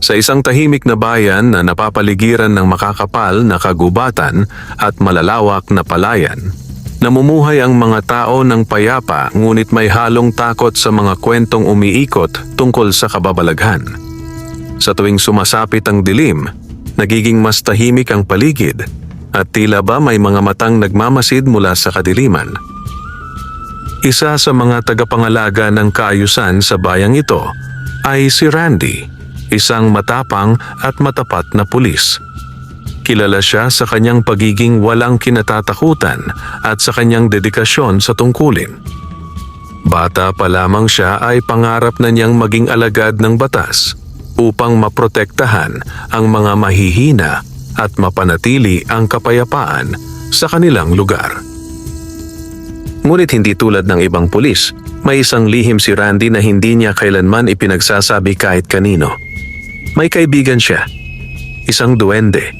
Sa isang tahimik na bayan na napapaligiran ng makakapal na kagubatan at malalawak na palayan, namumuhay ang mga tao ng payapa ngunit may halong takot sa mga kwentong umiikot tungkol sa kababalaghan. Sa tuwing sumasapit ang dilim, nagiging mas tahimik ang paligid at tila ba may mga matang nagmamasid mula sa kadiliman. Isa sa mga tagapangalaga ng kaayusan sa bayang ito ay si Randy, isang matapang at matapat na pulis. Kilala siya sa kanyang pagiging walang kinatatakutan at sa kanyang dedikasyon sa tungkulin. Bata pa lamang siya ay pangarap na niyang maging alagad ng batas upang maprotektahan ang mga mahihina at mapanatili ang kapayapaan sa kanilang lugar. Ngunit hindi tulad ng ibang pulis, may isang lihim si Randy na hindi niya kailanman ipinagsasabi kahit kanino. May kaibigan siya, isang duwende.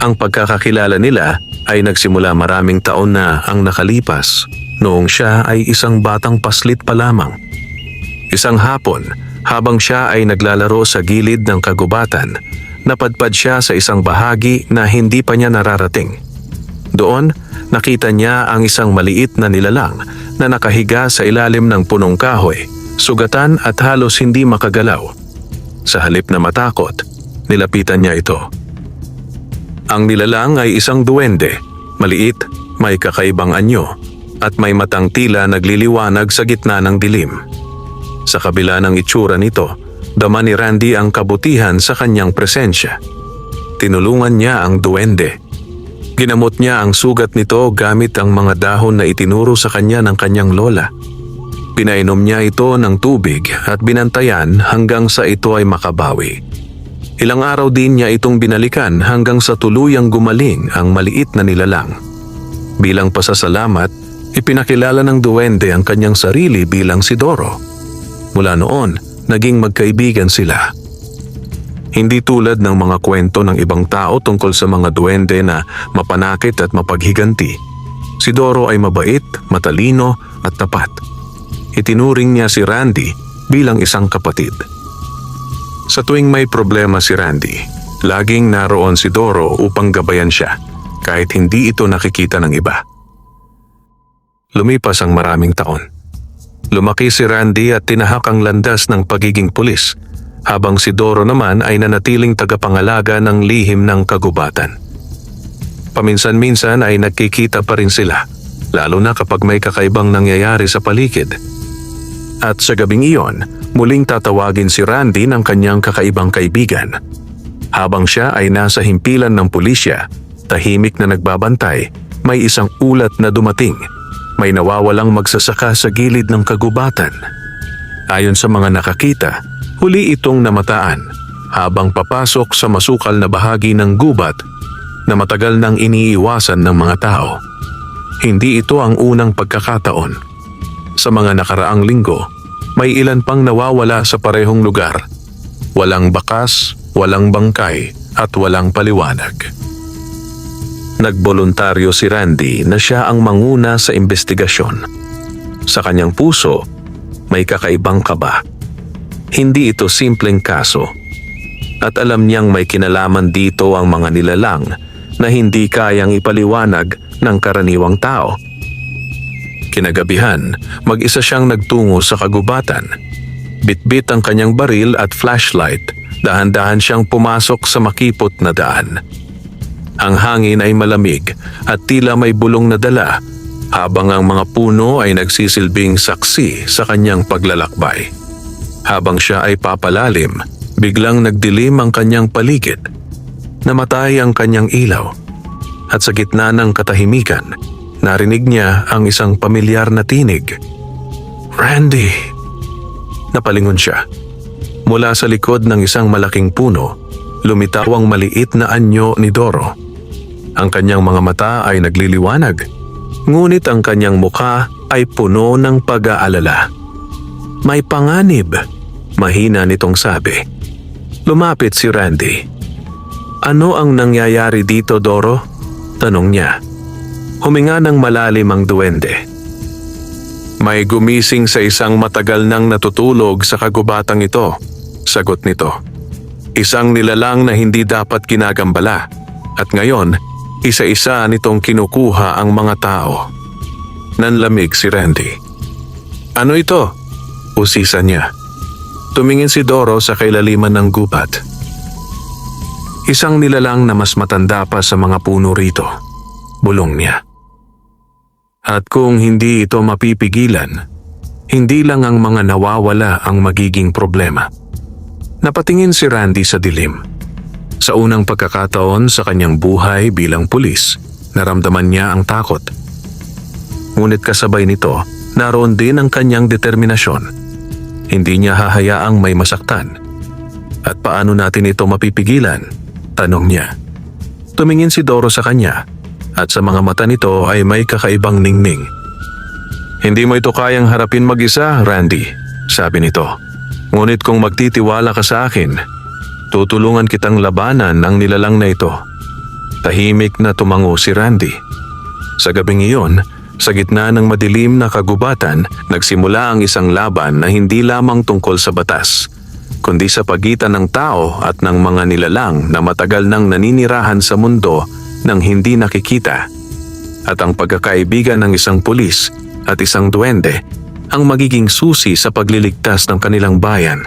Ang pagkakakilala nila ay nagsimula maraming taon na ang nakalipas noong siya ay isang batang paslit pa lamang. Isang hapon, habang siya ay naglalaro sa gilid ng kagubatan, napadpad siya sa isang bahagi na hindi pa niya nararating. Doon, nakita niya ang isang maliit na nilalang na nakahiga sa ilalim ng punong kahoy, sugatan at halos hindi makagalaw. Sa halip na matakot, nilapitan niya ito. Ang nilalang ay isang duwende, maliit, may kakaibang anyo, at may matang tila nagliliwanag sa gitna ng dilim. Sa kabila ng itsura nito, dama ni Randy ang kabutihan sa kanyang presensya. Tinulungan niya ang duwende. Ginamot niya ang sugat nito gamit ang mga dahon na itinuro sa kanya ng kanyang lola. Pinainom niya ito ng tubig at binantayan hanggang sa ito ay makabawi. Ilang araw din niya itong binalikan hanggang sa tuluyang gumaling ang maliit na nilalang. Bilang pasasalamat, ipinakilala ng duwende ang kanyang sarili bilang si Doro. Mula noon, naging magkaibigan sila. Hindi tulad ng mga kwento ng ibang tao tungkol sa mga duwende na mapanakit at mapaghiganti. Si Doro ay mabait, matalino at tapat. Itinuring niya si Randy bilang isang kapatid. Sa tuwing may problema si Randy, laging naroon si Doro upang gabayan siya kahit hindi ito nakikita ng iba. Lumipas ang maraming taon. Lumaki si Randy at tinahak ang landas ng pagiging pulis, habang si Doro naman ay nanatiling tagapangalaga ng lihim ng kagubatan. Paminsan-minsan ay nagkikita pa rin sila, lalo na kapag may kakaibang nangyayari sa paligid. At sa gabing iyon, muling tatawagin si Randy ng kanyang kakaibang kaibigan. Habang siya ay nasa himpilan ng pulisya, tahimik na nagbabantay, may isang ulat na dumating. May nawawalang magsasaka sa gilid ng kagubatan. Ayon sa mga nakakita, huli itong namataan habang papasok sa masukal na bahagi ng gubat na matagal nang iniiwasan ng mga tao. Hindi ito ang unang pagkakataon. Sa mga nakaraang linggo, may ilan pang nawawala sa parehong lugar. Walang bakas, walang bangkay at walang paliwanag. Nagboluntaryo si Randy na siya ang manguna sa investigasyon. Sa kanyang puso, may kakaibang kaba. Hindi ito simpleng kaso. At alam niyang may kinalaman dito ang mga nilalang na hindi kayang ipaliwanag ng karaniwang tao. Kinagabihan, mag-isa siyang nagtungo sa kagubatan. Bitbit ang kanyang baril at flashlight, dahan-dahan siyang pumasok sa makipot na daan. Ang hangin ay malamig at tila may bulong na dala, habang ang mga puno ay nagsisilbing saksi sa kanyang paglalakbay. Habang siya ay papalalim, biglang nagdilim ang kanyang paligid. Namatay ang kanyang ilaw. At sa gitna ng katahimikan, narinig niya ang isang pamilyar na tinig. "Randy!" Napalingon siya. Mula sa likod ng isang malaking puno, lumitaw ang maliit na anyo ni Doro. Ang kanyang mga mata ay nagliliwanag, ngunit ang kanyang mukha ay puno ng pag-aalala. "May panganib," mahina nitong sabi. Lumapit si Randy. "Ano ang nangyayari dito, Doro?" tanong niya. Huminga ng malalim ang duwende. "May gumising sa isang matagal nang natutulog sa kagubatang ito," sagot nito. Isang nilalang na hindi dapat ginagambala. At ngayon, isa-isa nitong kinukuha ang mga tao. Nanlamig si Randy. Ano ito? Usisa niya. Tumingin si Doro sa kailaliman ng gubat. Isang nilalang na mas matanda pa sa mga puno rito. Bulong niya. At kung hindi ito mapipigilan, hindi lang ang mga nawawala ang magiging problema. Napatingin si Randy sa dilim. Sa unang pagkakataon sa kanyang buhay bilang pulis, naramdaman niya ang takot. Ngunit kasabay nito, naroon din ang kanyang determinasyon. Hindi niya hahayaang may masaktan. At paano natin ito mapipigilan? Tanong niya. Tumingin si Doro sa kanya at sa mga mata nito ay may kakaibang ningning. Hindi mo ito kayang harapin mag-isa, Randy, sabi nito. Ngunit kung magtitiwala ka sa akin, tutulungan kitang labanan ang nilalang na ito. Tahimik na tumango si Randy. Sa gabing iyon, sa gitna ng madilim na kagubatan, nagsimula ang isang laban na hindi lamang tungkol sa batas, kundi sa pagitan ng tao at ng mga nilalang na matagal nang naninirahan sa mundo nang hindi nakikita. At ang pagkakaibigan ng isang pulis at isang duwende ang magiging susi sa pagliligtas ng kanilang bayan.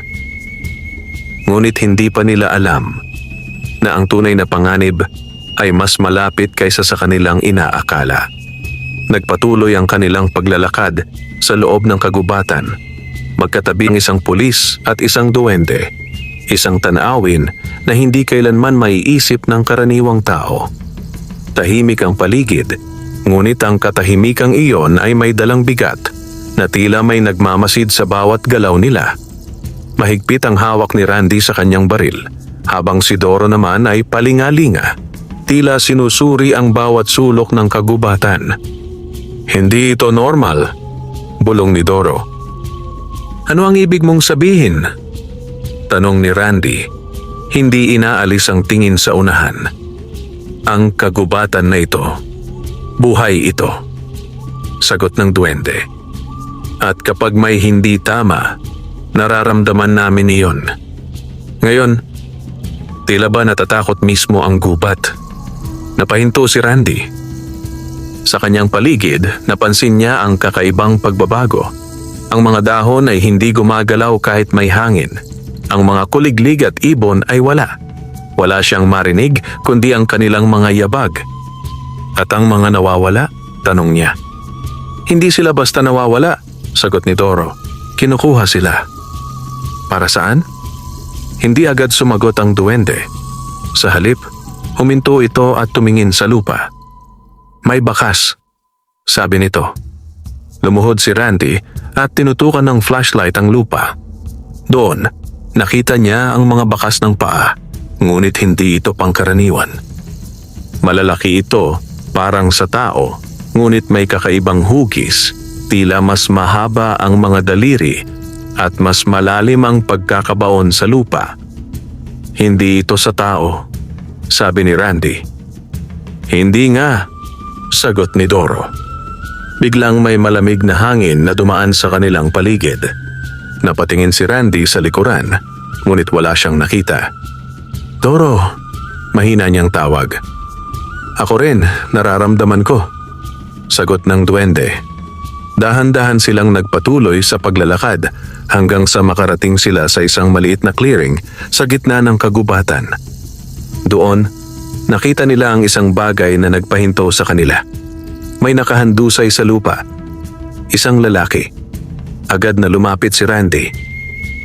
Ngunit hindi pa nila alam na ang tunay na panganib ay mas malapit kaysa sa kanilang inaakala. Nagpatuloy ang kanilang paglalakad sa loob ng kagubatan. Magkatabi ang isang pulis at isang duwende, isang tanawin na hindi kailanman maiisip ng karaniwang tao. Tahimik ang paligid, ngunit ang katahimikang iyon ay may dalang bigat na tila may nagmamasid sa bawat galaw nila. Mahigpit ang hawak ni Randy sa kanyang baril, habang si Doro naman ay palingalinga. Tila sinusuri ang bawat sulok ng kagubatan. Hindi ito normal, bulong ni Doro. Ano ang ibig mong sabihin? Tanong ni Randy. Hindi inaalis ang tingin sa unahan. Ang kagubatan na ito, buhay ito, sagot ng duwende. At kapag may hindi tama, nararamdaman namin iyon. Ngayon, tila ba natatakot mismo ang gubat? Napahinto si Randy. Sa kanyang paligid, napansin niya ang kakaibang pagbabago. Ang mga dahon ay hindi gumagalaw kahit may hangin. Ang mga kuliglig at ibon ay wala. Wala siyang marinig kundi ang kanilang mga yabag. At ang mga nawawala? Tanong niya. Hindi sila basta nawawala, sagot ni Doro. Kinukuha sila. Para saan? Hindi agad sumagot ang duwende. Sa halip, huminto ito at tumingin sa lupa. May bakas, sabi nito. Lumuhod si Randy at tinutukan ng flashlight ang lupa. Doon, nakita niya ang mga bakas ng paa, ngunit hindi ito pangkaraniwan. Malalaki ito, parang sa tao, ngunit may kakaibang hugis. Tila mas mahaba ang mga daliri at mas malalim ang pagkakabaon sa lupa. Hindi ito sa tao, sabi ni Randy. Hindi nga, sagot ni Doro. Biglang may malamig na hangin na dumaan sa kanilang paligid. Napatingin si Randy sa likuran, ngunit wala siyang nakita. Doro, mahina niyang tawag. Ako rin, nararamdaman ko, sagot ng duwende. Dahan-dahan silang nagpatuloy sa paglalakad hanggang sa makarating sila sa isang maliit na clearing sa gitna ng kagubatan. Doon, nakita nila ang isang bagay na nagpahinto sa kanila. May nakahandusay sa lupa. Isang lalaki. Agad na lumapit si Randy.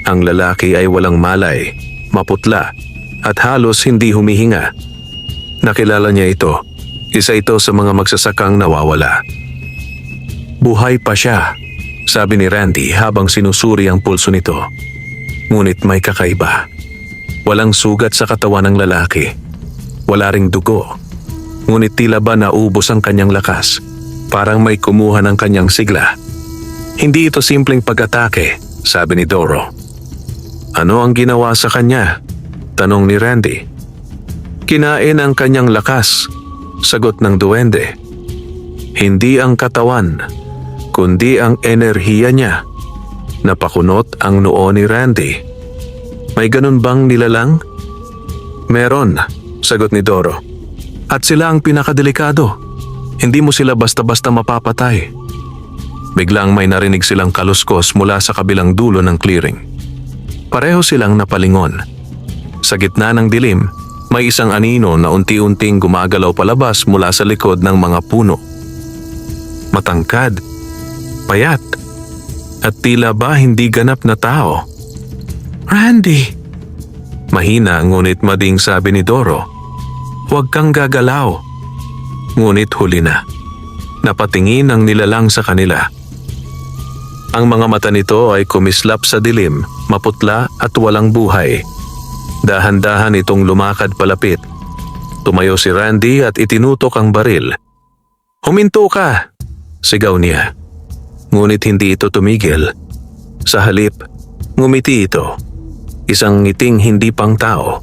Ang lalaki ay walang malay, maputla, at halos hindi humihinga. Nakilala niya ito. Isa ito sa mga magsasakang nawawala. Buhay pa siya, sabi ni Randy habang sinusuri ang pulso nito. Ngunit may kakaiba. Walang sugat sa katawan ng lalaki. Wala ring dugo. Ngunit tila ba naubos ang kanyang lakas. Parang may kumuha ng kanyang sigla. Hindi ito simpleng pag-atake, sabi ni Doro. Ano ang ginawa sa kanya? Tanong ni Randy. Kinain ang kanyang lakas, sagot ng duwende. Hindi ang katawan, kundi ang enerhiya niya. Napakunot ang noo ni Randy. May ganun bang nilalang? Meron, sagot ni Doro. At sila ang pinakadelikado. Hindi mo sila basta-basta mapapatay. Biglang may narinig silang kaluskos mula sa kabilang dulo ng clearing. Pareho silang napalingon. Sa gitna ng dilim, may isang anino na unti-unting gumagalaw palabas mula sa likod ng mga puno. Matangkad, payat, at tila ba hindi ganap na tao. Randy! Mahina ngunit mading sabi ni Doro, huwag kang gagalaw. Ngunit huli na. Napatingin ang nilalang sa kanila. Ang mga mata nito ay kumislap sa dilim, maputla at walang buhay. Dahan-dahan itong lumakad palapit. Tumayo si Randy at itinutok ang baril. Huminto ka! Sigaw niya. Ngunit hindi ito tumigil. Sa halip, ngumiti ito. Isang ngiting hindi pang tao.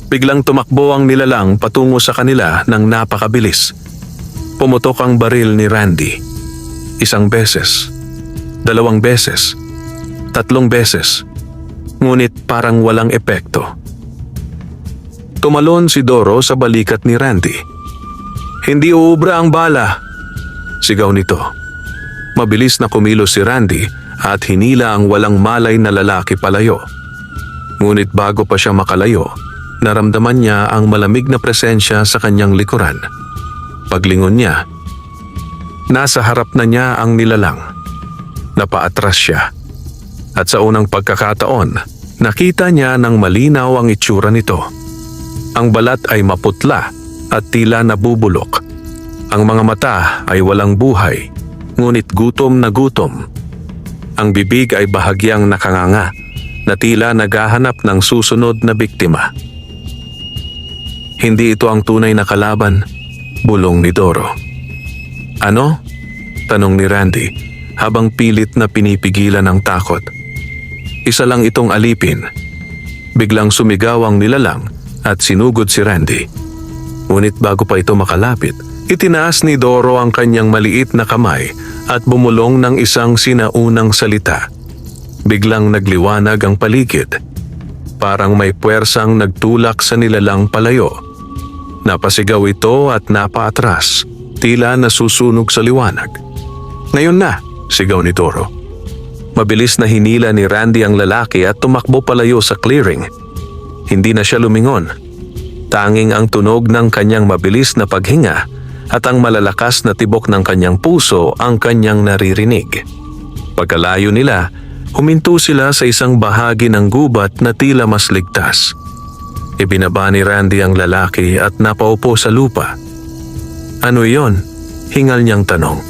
Biglang tumakbo ang nilalang patungo sa kanila ng napakabilis. Pumutok ang baril ni Randy. 1 beses, 2 beses, 3 beses. Ngunit parang walang epekto. Tumalon si Doro sa balikat ni Randy. Hindi uubra ang bala, sigaw nito. Mabilis na kumilos si Randy at hinila ang walang malay na lalaki palayo. Ngunit bago pa siya makalayo, naramdaman niya ang malamig na presensya sa kanyang likuran. Paglingon niya, nasa harap na niya ang nilalang. Napaatras siya. At sa unang pagkakataon, nakita niya ng malinaw ang itsura nito. Ang balat ay maputla at tila nabubulok. Ang mga mata ay walang buhay, ngunit gutom na gutom. Ang bibig ay bahagyang nakanganga na tila naghahanap ng susunod na biktima. Hindi ito ang tunay na kalaban, bulong ni Doro. Ano? Tanong ni Randy habang pilit na pinipigilan ang takot. Isa lang itong alipin. Biglang sumigaw ang nilalang at sinugod si Randy. Ngunit bago pa ito makalapit, itinaas ni Doro ang kanyang maliit na kamay at bumulong ng isang sinaunang salita. Biglang nagliwanag ang paligid. Parang may puwersang nagtulak sa nilalang palayo. Napasigaw ito at napaatras, tila nasusunog sa liwanag. Ngayon na, sigaw ni Doro. Mabilis na hinila ni Randy ang lalaki at tumakbo palayo sa clearing. Hindi na siya lumingon. Tanging ang tunog ng kanyang mabilis na paghinga at ang malalakas na tibok ng kanyang puso ang kanyang naririnig. Pagkalayo nila, huminto sila sa isang bahagi ng gubat na tila mas ligtas. Ibinaba ni Randy ang lalaki at napaupo sa lupa. Ano iyon? Hingal niyang tanong.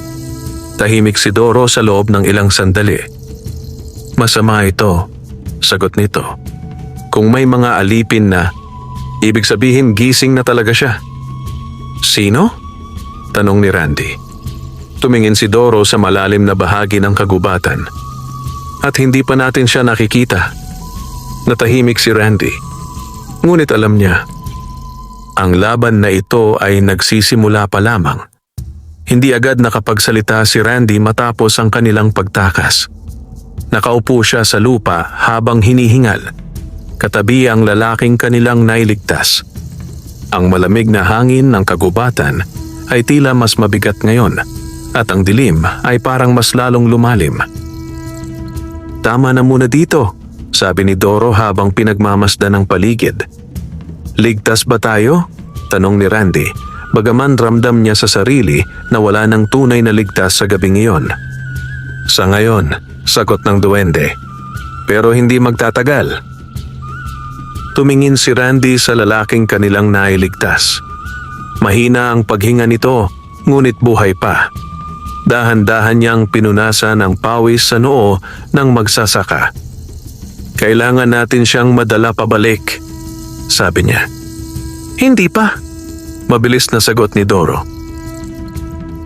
Tahimik si Doro sa loob ng ilang sandali. Masama ito, sagot nito. Kung may mga alipin na, ibig sabihin gising na talaga siya. Sino? Tanong ni Randy. Tumingin si Doro sa malalim na bahagi ng kagubatan. At hindi pa natin siya nakikita. Natahimik si Randy. Ngunit alam niya, ang laban na ito ay nagsisimula pa lamang. Hindi agad nakapagsalita si Randy matapos ang kanilang pagtakas. Nakaupo siya sa lupa habang hinihingal. Katabi ang lalaking kanilang nailigtas. Ang malamig na hangin ng kagubatan ay tila mas mabigat ngayon at ang dilim ay parang mas lalong lumalim. Tama na muna dito, sabi ni Doro habang pinagmamasdan ng paligid. Ligtas ba tayo? Tanong ni Randy, bagaman ramdam niya sa sarili na wala nang tunay na ligtas sa gabing iyon. Sa ngayon, sagot ng duwende. Pero hindi magtatagal. Tumingin si Randy sa lalaking kanilang nailigtas. Mahina ang paghinga nito, ngunit buhay pa. Dahan-dahan niyang pinunasan ang pawis sa noo ng magsasaka. Kailangan natin siyang madala pabalik, sabi niya. Hindi pa, mabilis na sagot ni Doro.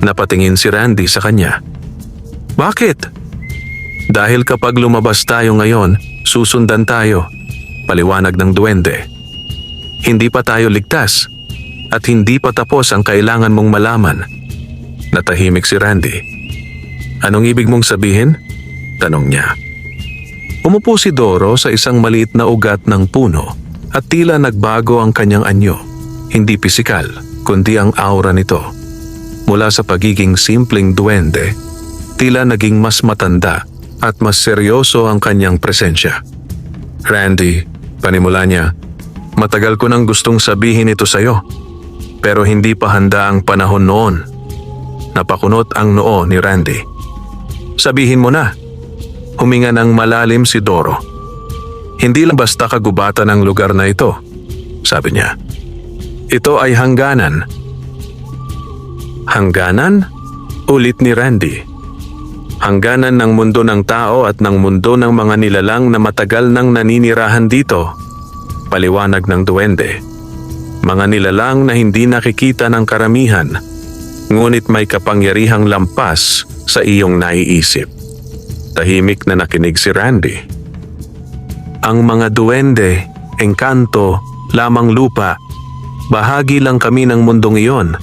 Napatingin si Randy sa kanya. Bakit? Dahil kapag lumabas tayo ngayon, susundan tayo, paliwanag ng duwende. Hindi pa tayo ligtas at hindi pa tapos ang kailangan mong malaman. Natahimik si Randy. Anong ibig mong sabihin? Tanong niya. Umupo si Doro sa isang maliit na ugat ng puno At tila nagbago ang kanyang anyo, hindi pisikal, kundi ang aura nito. Mula sa pagiging simpleng duwende, tila naging mas matanda at mas seryoso ang kanyang presensya. Randy, panimula niya, matagal ko nang gustong sabihin ito sa'yo, pero hindi pa handa ang panahon noon. Napakunot ang noo ni Randy. Sabihin mo na. Huminga ng malalim si Doro. Hindi lang basta kagubatan ang lugar na ito, sabi niya. Ito ay hangganan. Hangganan? Ulit ni Randy. Hangganan ng mundo ng tao at ng mundo ng mga nilalang na matagal nang naninirahan dito. Paliwanag ng duwende. Mga nilalang na hindi nakikita ng karamihan, ngunit may kapangyarihang lampas sa iyong naiisip. Tahimik na nakinig si Randy. Ang mga duwende, engkanto, lamang lupa, bahagi lang kami ng mundong iyon,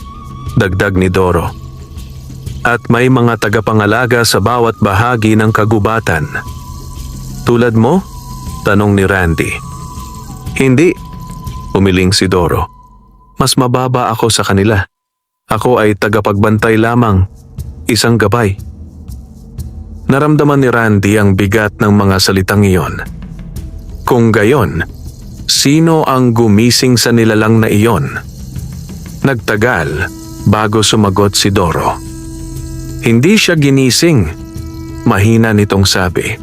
dagdag ni Doro. At may mga tagapangalaga sa bawat bahagi ng kagubatan. Tulad mo? Tanong ni Randy. Hindi, umiling si Doro. Mas mababa ako sa kanila. Ako ay tagapagbantay lamang, isang gabay. Naramdaman ni Randy ang bigat ng mga salitang iyon. Kung gayon, sino ang gumising sa nilalang na iyon? Nagtagal bago sumagot si Doro. Hindi siya ginising, mahina nitong sabi.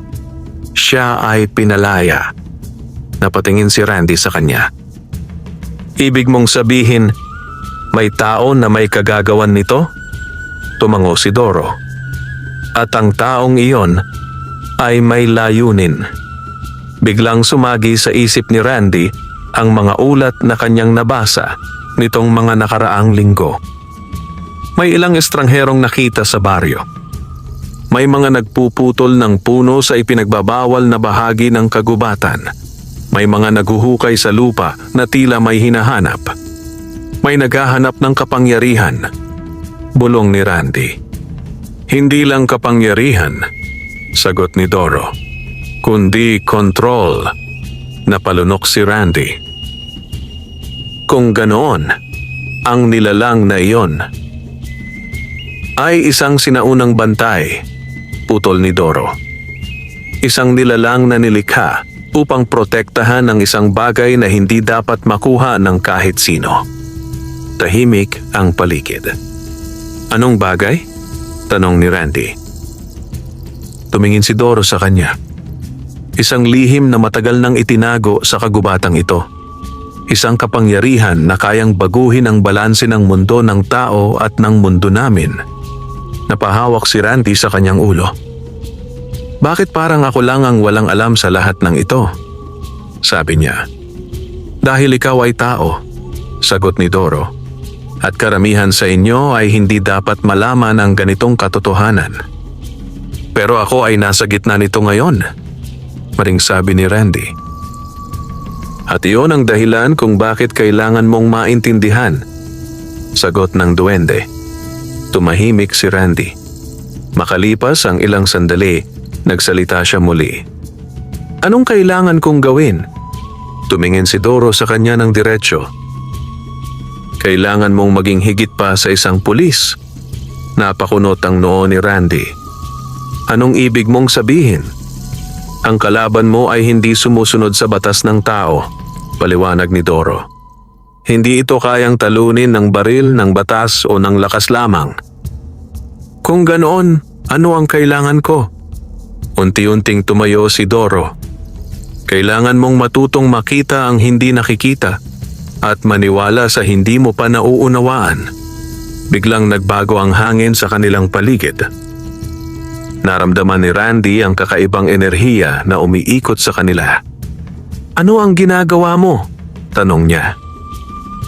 Siya ay pinalaya. Napatingin si Randy sa kanya. Ibig mong sabihin, may tao na may kagagawan nito? Tumango si Doro. At ang taong iyon ay may layunin. Biglang sumagi sa isip ni Randy ang mga ulat na kanyang nabasa nitong mga nakaraang linggo. May ilang estrangherong nakita sa baryo. May mga nagpuputol ng puno sa ipinagbabawal na bahagi ng kagubatan. May mga naguhukay sa lupa na tila may hinahanap. May naghahanap ng kapangyarihan. Bulong ni Randy. Hindi lang kapangyarihan, sagot ni Doro, kundi control. Napalunok si Randy. Kung ganoon, ang nilalang na iyon ay isang sinaunang bantay, putol ni Doro. Isang nilalang na nilikha upang protektahan ang isang bagay na hindi dapat makuha ng kahit sino. Tahimik ang paligid. Anong bagay? Tanong ni Randy. Tumingin si Doro sa kanya. Isang lihim na matagal nang itinago sa kagubatang ito. Isang kapangyarihan na kayang baguhin ang balanse ng mundo ng tao at ng mundo namin. Napahawak si Randy sa kanyang ulo. Bakit parang ako lang ang walang alam sa lahat ng ito? Sabi niya. Dahil ikaw ay tao, sagot ni Doro. At karamihan sa inyo ay hindi dapat malaman ang ganitong katotohanan. Pero ako ay nasa gitna nito ngayon, maring sabi ni Randy. At iyon ang dahilan kung bakit kailangan mong maintindihan, sagot ng duwende. Tumahimik si Randy. Makalipas ang ilang sandali, nagsalita siya muli. Anong kailangan kong gawin? Tumingin si Doro sa kanya ng diretsyo. Kailangan mong maging higit pa sa isang pulis. Napakunot ang noo ni Randy. Anong ibig mong sabihin? Ang kalaban mo ay hindi sumusunod sa batas ng tao, paliwanag ni Doro. Hindi ito kayang talunin ng baril, ng batas o ng lakas lamang. Kung ganoon, ano ang kailangan ko? Unti-unting tumayo si Doro. Kailangan mong matutong makita ang hindi nakikita at maniwala sa hindi mo pa nauunawaan. Biglang nagbago ang hangin sa kanilang paligid. Naramdaman ni Randy ang kakaibang enerhiya na umiikot sa kanila. Ano ang ginagawa mo? Tanong niya.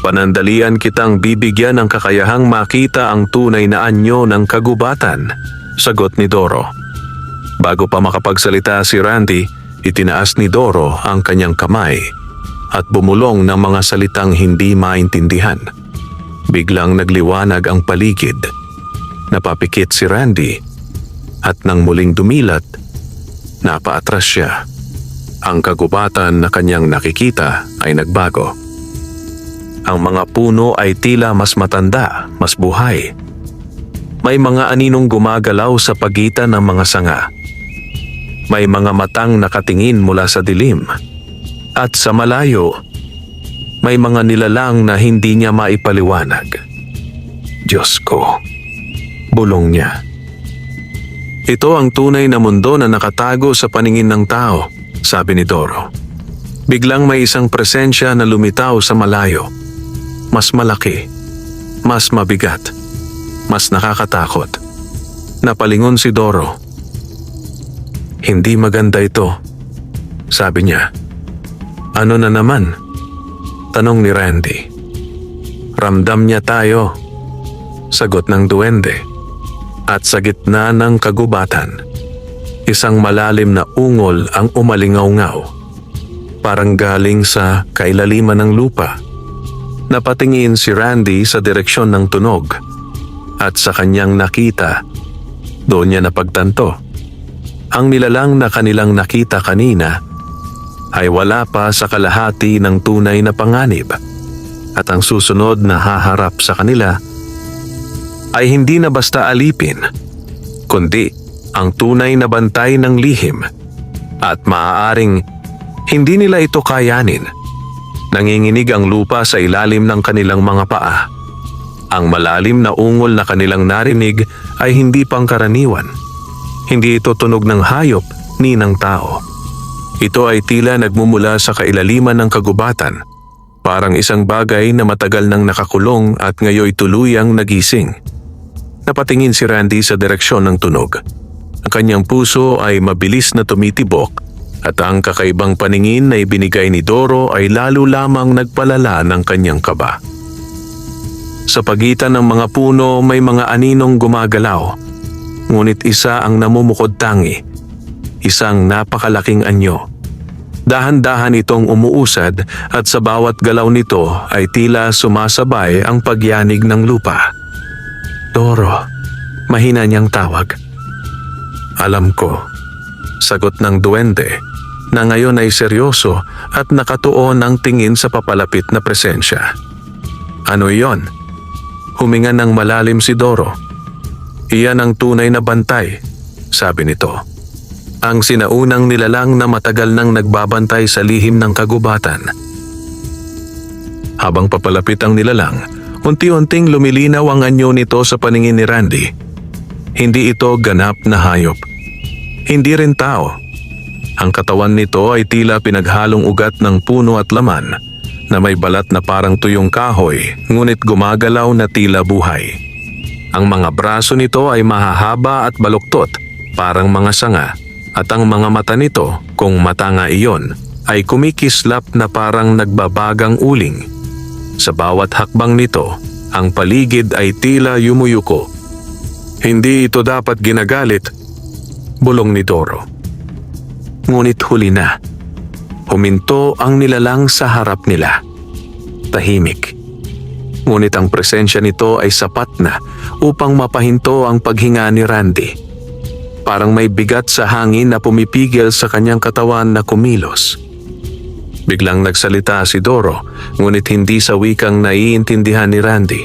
Panandalian kitang bibigyan ng kakayahang makita ang tunay na anyo ng kagubatan, sagot ni Doro. Bago pa makapagsalita si Randy, itinaas ni Doro ang kanyang kamay at bumulong ng mga salitang hindi maintindihan. Biglang nagliwanag ang paligid. Napapikit si Randy at nang muling dumilat, napaatras siya. Ang kagubatan na kanyang nakikita ay nagbago. Ang mga puno ay tila mas matanda, mas buhay. May mga aninong gumagalaw sa pagitan ng mga sanga. May mga matang nakatingin mula sa dilim. At sa malayo, may mga nilalang na hindi niya maipaliwanag. Diyos ko, bulong niya. Ito ang tunay na mundo na nakatago sa paningin ng tao, sabi ni Doro. Biglang may isang presensya na lumitaw sa malayo. Mas malaki, mas mabigat, mas nakakatakot. Napalingon si Doro. Hindi maganda ito, sabi niya. Ano na naman? Tanong ni Randy. Ramdam niya tayo, sagot ng duwende. At sa gitna ng kagubatan, isang malalim na ungol ang umalingaw-ngaw. Parang galing sa kailaliman ng lupa. Napatingin si Randy sa direksyon ng tunog at sa kanyang nakita, doon niya napagtanto. Ang nilalang na kanilang nakita kanina ay wala pa sa kalahati ng tunay na panganib at ang susunod na haharap sa kanila ay hindi na basta alipin, kundi ang tunay na bantay ng lihim at maaaring hindi nila ito kayanin. Nanginginig ang lupa sa ilalim ng kanilang mga paa. Ang malalim na ungol na kanilang narinig ay hindi pangkaraniwan. Hindi ito tunog ng hayop ni ng tao. Ito ay tila nagmumula sa kailaliman ng kagubatan, parang isang bagay na matagal nang nakakulong at ngayoy tuluyang nagising. Napatingin si Randy sa direksyon ng tunog. Ang kanyang puso ay mabilis na tumitibok at ang kakaibang paningin na ibinigay ni Doro ay lalo lamang nagpalala ng kanyang kaba. Sa pagitan ng mga puno may mga aninong gumagalaw, ngunit isa ang namumukod tangi, isang napakalaking anyo. Dahan-dahan itong umuusad at sa bawat galaw nito ay tila sumasabay ang pagyanig ng lupa. Doro, mahina niyang tawag. Alam ko, sagot ng duwende na ngayon ay seryoso at nakatuon ang tingin sa papalapit na presensya. Ano iyon? Huminga ng malalim si Doro. Iyan ang tunay na bantay, sabi nito. Ang sinaunang nilalang na matagal nang nagbabantay sa lihim ng kagubatan. Habang papalapit ang nilalang, unti-unting lumilinaw ang anyo nito sa paningin ni Randy. Hindi ito ganap na hayop. Hindi rin tao. Ang katawan nito ay tila pinaghalong ugat ng puno at laman na may balat na parang tuyong kahoy ngunit gumagalaw na tila buhay. Ang mga braso nito ay mahahaba at baluktot parang mga sanga at ang mga mata nito, kung mata nga iyon, ay kumikislap na parang nagbabagang uling. Sa bawat hakbang nito, ang paligid ay tila yumuyuko. Hindi ito dapat ginagalit, bulong ni Doro. Ngunit huli na. Huminto ang nilalang sa harap nila. Tahimik. Ngunit ang presensya nito ay sapat na upang mapahinto ang paghinga ni Randy. Parang may bigat sa hangin na pumipigil sa kanyang katawan na kumilos. Biglang nagsalita si Doro, ngunit hindi sa wikang naiintindihan ni Randy.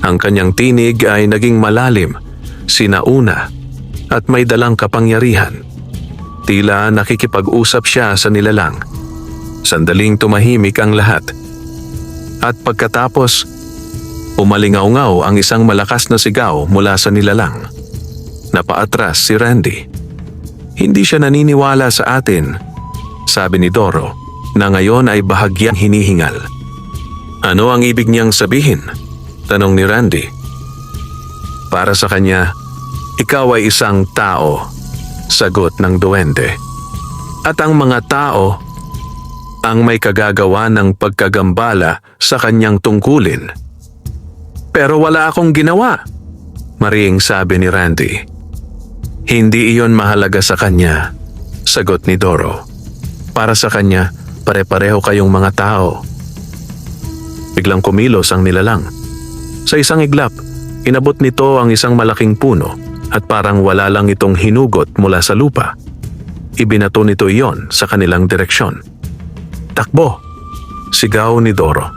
Ang kanyang tinig ay naging malalim, sinauna, at may dalang kapangyarihan. Tila nakikipag-usap siya sa nilalang. Sandaling tumahimik ang lahat. At pagkatapos, umalingaw-ngaw ang isang malakas na sigaw mula sa nilalang. Napaatras si Randy. Hindi siya naniniwala sa atin, sabi ni Doro, na ngayon ay bahagyang hinihingal. Ano ang ibig niyang sabihin? Tanong ni Randy. Para sa kanya, ikaw ay isang tao, sagot ng duwende. At ang mga tao ang may kagagawa ng pagkagambala sa kanyang tungkulin. Pero wala akong ginawa, mariing sabi ni Randy. Hindi iyon mahalaga sa kanya, sagot ni Doro. Para sa kanya, pare-pareho kayong mga tao. Biglang kumilos ang nilalang. Sa isang iglap, inabot nito ang isang malaking puno at parang wala lang itong hinugot mula sa lupa. ibinato nito iyon sa kanilang direksyon. "Takbo!" sigaw ni Doro.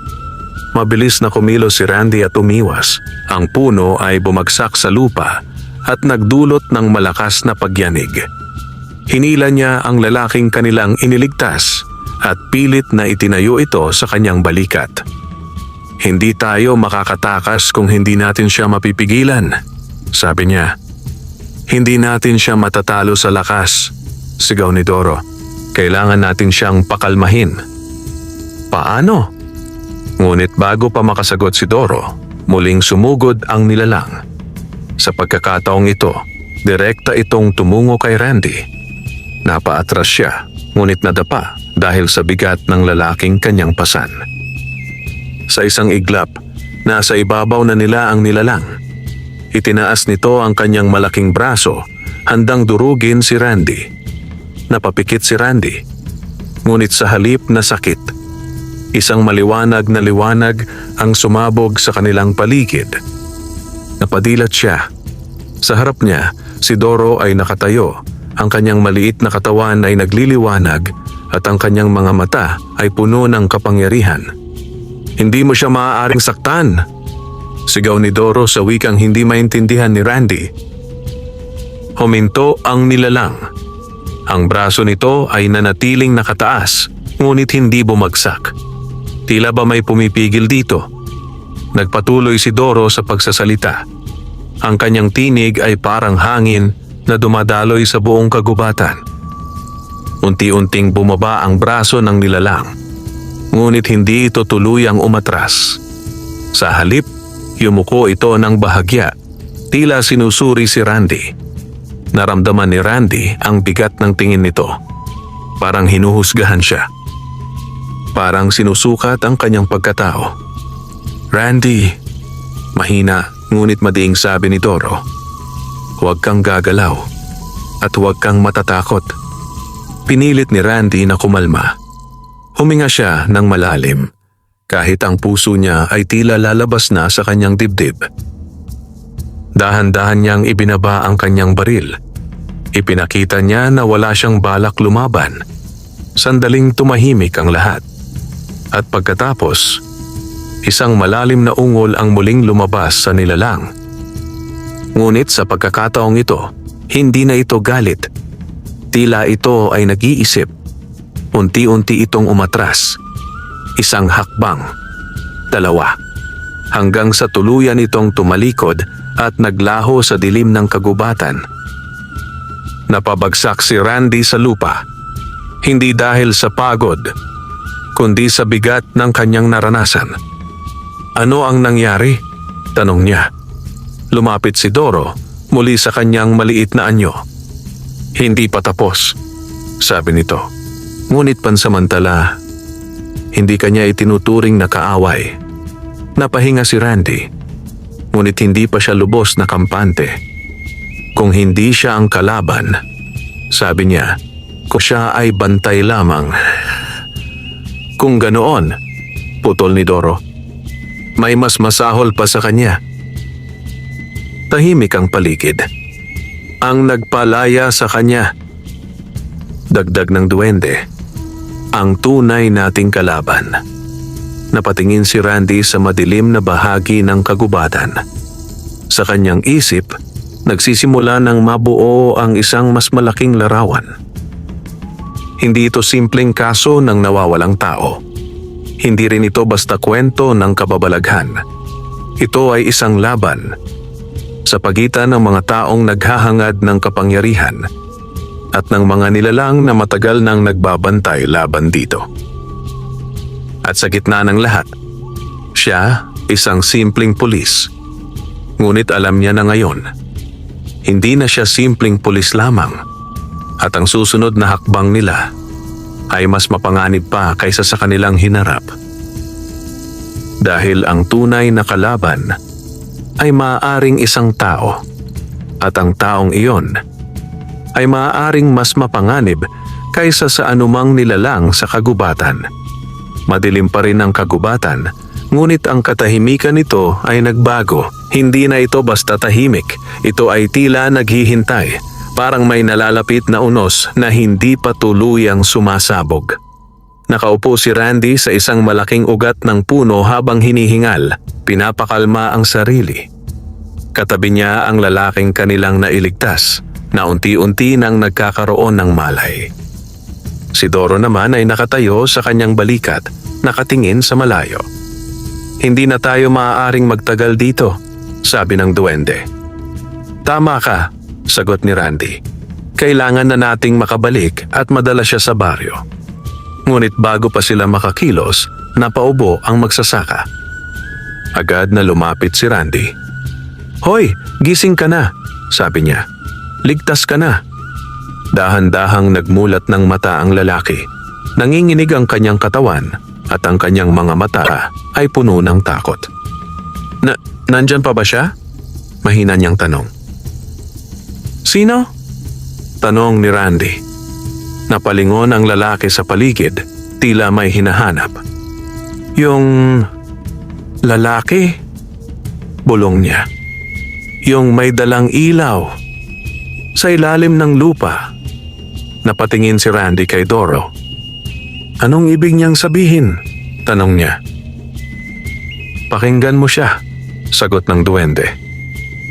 Mabilis na kumilos si Randy at umiwas. Ang puno ay bumagsak sa lupa at nagdulot ng malakas na pagyanig. Hinila niya ang lalaking kanilang iniligtas at pilit na itinayo ito sa kanyang balikat. "Hindi tayo makakatakas kung hindi natin siya mapipigilan," sabi niya. "Hindi natin siya matatalo sa lakas," sigaw ni Doro. "Kailangan natin siyang pakalmahin." "Paano?" Ngunit bago pa makasagot si Doro, muling sumugod ang nilalang. Sa pagkakataong ito, direkta itong tumungo kay Randy. Napaatras siya, ngunit nadapa dahil sa bigat ng lalaking kanyang pasan. Sa isang iglap, nasa ibabaw na nila ang nilalang. Itinaas nito ang kanyang malaking braso, handang durugin si Randy. Napapikit si Randy, ngunit sa halip na sakit, isang maliwanag na liwanag ang sumabog sa kanilang paligid. Napadilat siya. Sa harap niya, si Doro ay nakatayo. Ang kanyang maliit na katawan ay nagliliwanag at ang kanyang mga mata ay puno ng kapangyarihan. "Hindi mo siya maaaring saktan!" sigaw ni Doro sa wikang hindi maintindihan ni Randy. Huminto ang nilalang. Ang braso nito ay nanatiling nakataas, ngunit hindi bumagsak. Tila ba may pumipigil dito? Nagpatuloy si Doro sa pagsasalita. Ang kanyang tinig ay parang hangin na dumadaloy sa buong kagubatan. Unti-unting bumaba ang braso ng nilalang, ngunit hindi ito tuluyang umatras. Sa halip, yumuko ito ng bahagya, tila sinusuri si Randy. Naramdaman ni Randy ang bigat ng tingin nito. Parang hinuhusgahan siya. Parang sinusukat ang kanyang pagkatao. "Randy," mahina ngunit madiing sabi ni Doro, "huwag kang gagalaw at huwag kang matatakot." Pinilit ni Randy na kumalma. Huminga siya ng malalim, kahit ang puso niya ay tila lalabas na sa kanyang dibdib. Dahan-dahan niyang ibinaba ang kanyang baril. Ipinakita niya na wala siyang balak lumaban. Sandaling tumahimik ang lahat. At pagkatapos, isang malalim na ungol ang muling lumabas sa nilalang. Ngunit sa pagkakataong ito, hindi na ito galit. Tila ito ay nag-iisip. Unti-unti itong umatras. Isang hakbang, dalawa, hanggang sa tuluyan itong tumalikod at naglaho sa dilim ng kagubatan. Napabagsak si Randy sa lupa, hindi dahil sa pagod, kundi sa bigat ng kanyang naranasan. "Ano ang nangyari?" tanong niya. Lumapit si Doro muli sa kanyang maliit na anyo. "Hindi pa tapos," sabi nito. Ngunit pansamantala, hindi kanya itinuturing na kaaway. Napahinga si Randy, ngunit hindi pa siya lubos na kampante. Kung hindi siya ang kalaban, sabi niya, kung siya ay bantay lamang. "Kung ganoon," putol ni Doro, "may mas masahol pa sa kanya." Tahimik ang paligid. "Ang nagpalaya sa kanya," dagdag ng duwende, "ang tunay nating kalaban." Napatingin si Randy sa madilim na bahagi ng kagubatan. Sa kanyang isip, nagsisimula ng mabuo ang isang mas malaking larawan. Hindi ito simpleng kaso ng nawawalang tao. Hindi rin ito basta kwento ng kababalaghan. Ito ay isang laban sa pagitan ng mga taong naghahangad ng kapangyarihan at ng mga nilalang na matagal nang nagbabantay laban dito. At sa gitna ng lahat, siya, isang simpleng pulis. Ngunit alam niya na ngayon, hindi na siya simpleng pulis lamang. At ang susunod na hakbang nila ay mas mapanganib pa kaysa sa kanilang hinarap. Dahil ang tunay na kalaban ay maaaring isang tao, at ang taong iyon ay maaaring mas mapanganib kaysa sa anumang nilalang sa kagubatan. Madilim pa rin ang kagubatan, ngunit ang katahimikan nito ay nagbago. Hindi na ito basta tahimik, ito ay tila naghihintay. Parang may nalalapit na unos na hindi pa tuluyang sumasabog. Nakaupo si Randy sa isang malaking ugat ng puno habang hinihingal, pinapakalma ang sarili. Katabi niya ang lalaking kanilang nailigtas na unti-unti nang nagkakaroon ng malay. Si Doro naman ay nakatayo sa kanyang balikat, nakatingin sa malayo. "Hindi na tayo maaaring magtagal dito," sabi ng duwende. "Tama ka," sagot ni Randy. "Kailangan na nating makabalik at madala siya sa baryo." Ngunit bago pa sila makakilos, napaubo ang magsasaka. Agad na lumapit si Randy. "Hoy, gising ka na," sabi niya. "Ligtas ka na." Dahan-dahang nagmulat ng mata ang lalaki. Nanginginig ang kanyang katawan at ang kanyang mga mata ay puno ng takot. Nandyan pa ba siya?" Mahina niyang tanong. "Sino?" tanong ni Randy. Napalingon ang lalaki sa paligid, tila may hinahanap. "Yung lalaki?" bulong niya. "Yung may dalang ilaw sa ilalim ng lupa." Napatingin si Randy kay Doro. "Anong ibig niyang sabihin?" tanong niya. "Pakinggan mo siya," sagot ng duwende.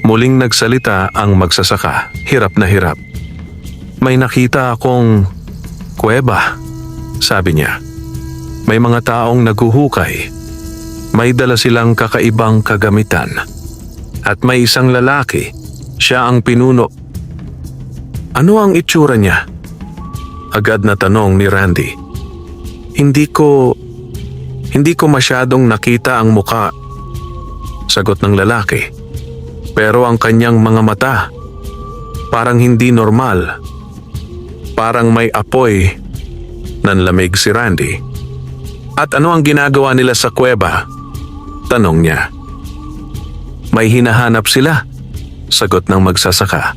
Muling nagsalita ang magsasaka, hirap na hirap. "May nakita akong kuweba," sabi niya. "May mga taong naghuhukay. May dala silang kakaibang kagamitan. At may isang lalaki, siya ang pinuno." "Ano ang itsura niya?" agad na tanong ni Randy. Hindi ko masyadong nakita ang muka," sagot ng lalaki. "Pero ang kanyang mga mata, parang hindi normal. Parang may apoy." Nanlamig si Randy. "At ano ang ginagawa nila sa kuweba?" tanong niya. "May hinahanap sila," sagot ng magsasaka.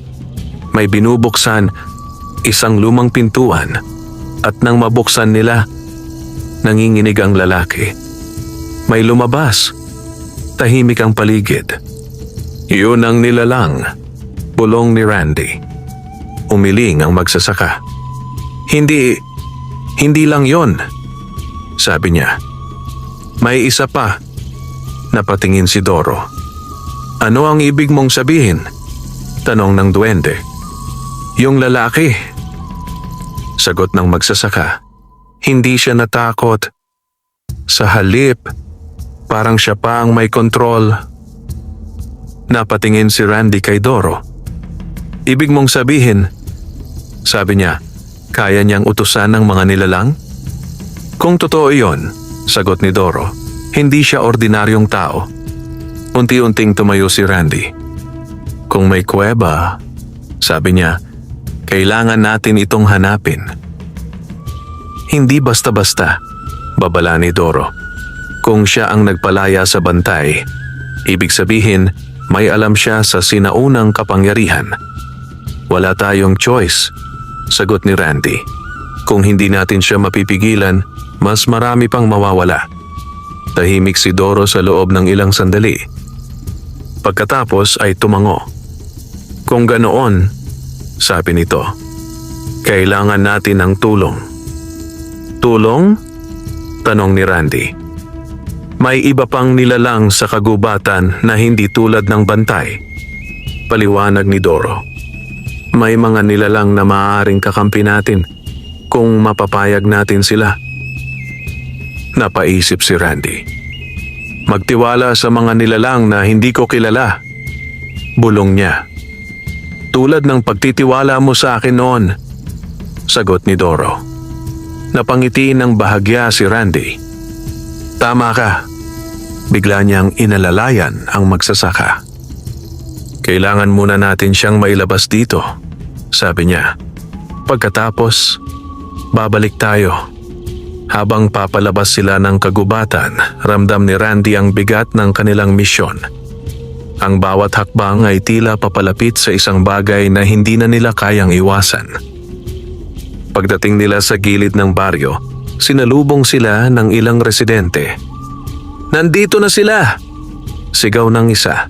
"May binubuksan isang lumang pintuan at nang mabuksan nila, nanginginig ang lalaki. May lumabas. Tahimik ang paligid." "Yun ang nilalang," bulong ni Randy. Umiling ang magsasaka. Hindi lang yon," sabi niya. "May isa pa." Napatingin si Doro. "Ano ang ibig mong sabihin?" tanong ng duwende. "Yung lalaki," sagot ng magsasaka. Hindi siya natakot. Sa halip, parang siya pa ang may kontrol. Napatingin si Randy kay Doro. "Ibig mong sabihin," sabi niya, "kaya niyang utusan ng mga nilalang?" "Kung totoo iyon," sagot ni Doro, "hindi siya ordinaryong tao." Unti-unting tumayo si Randy. "Kung may kuweba," sabi niya, "kailangan natin itong hanapin." "Hindi basta-basta," babala ni Doro. "Kung siya ang nagpalaya sa bantay, ibig sabihin may alam siya sa sinaunang kapangyarihan." "Wala tayong choice," sagot ni Randy. "Kung hindi natin siya mapipigilan, mas marami pang mawawala." Tahimik si Doro sa loob ng ilang sandali. Pagkatapos ay tumango. "Kung ganoon," sabi nito, "kailangan natin ng tulong." "Tulong?" tanong ni Randy. "May iba pang nilalang sa kagubatan na hindi tulad ng bantay," paliwanag ni Doro. "May mga nilalang na maaaring kakampi natin kung mapapayag natin sila." Napaisip si Randy. "Magtiwala sa mga nilalang na hindi ko kilala," bulong niya. "Tulad ng pagtitiwala mo sa akin noon," sagot ni Doro. Napangiti ng bahagya si Randy. "Tama ka." Bigla niyang inalalayan ang magsasaka. "Kailangan muna natin siyang mailabas dito," sabi niya. "Pagkatapos, babalik tayo." Habang papalabas sila ng kagubatan, ramdam ni Randy ang bigat ng kanilang misyon. Ang bawat hakbang ay tila papalapit sa isang bagay na hindi na nila kayang iwasan. Pagdating nila sa gilid ng baryo, sinalubong sila ng ilang residente. "Nandito na sila!" sigaw ng isa.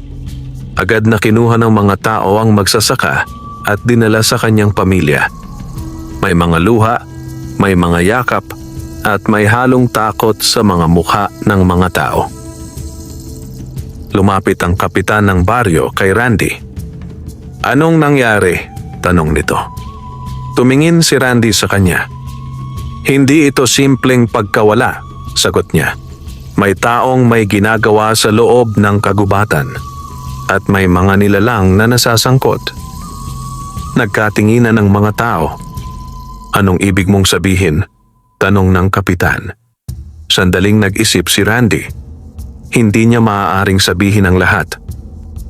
Agad na kinuha ng mga tao ang magsasaka at dinala sa kanyang pamilya. May mga luha, may mga yakap, at may halong takot sa mga mukha ng mga tao. Lumapit ang kapitan ng baryo kay Randy. "Anong nangyari?" tanong nito. Tumingin si Randy sa kanya. "Hindi ito simpleng pagkawala," sagot niya. "May taong may ginagawa sa loob ng kagubatan at may mga nilalang na nasasangkot." Nagkatinginan ng mga tao. "Anong ibig mong sabihin?" tanong ng kapitan. Sandaling nag-isip si Randy. Hindi niya maaaring sabihin ang lahat.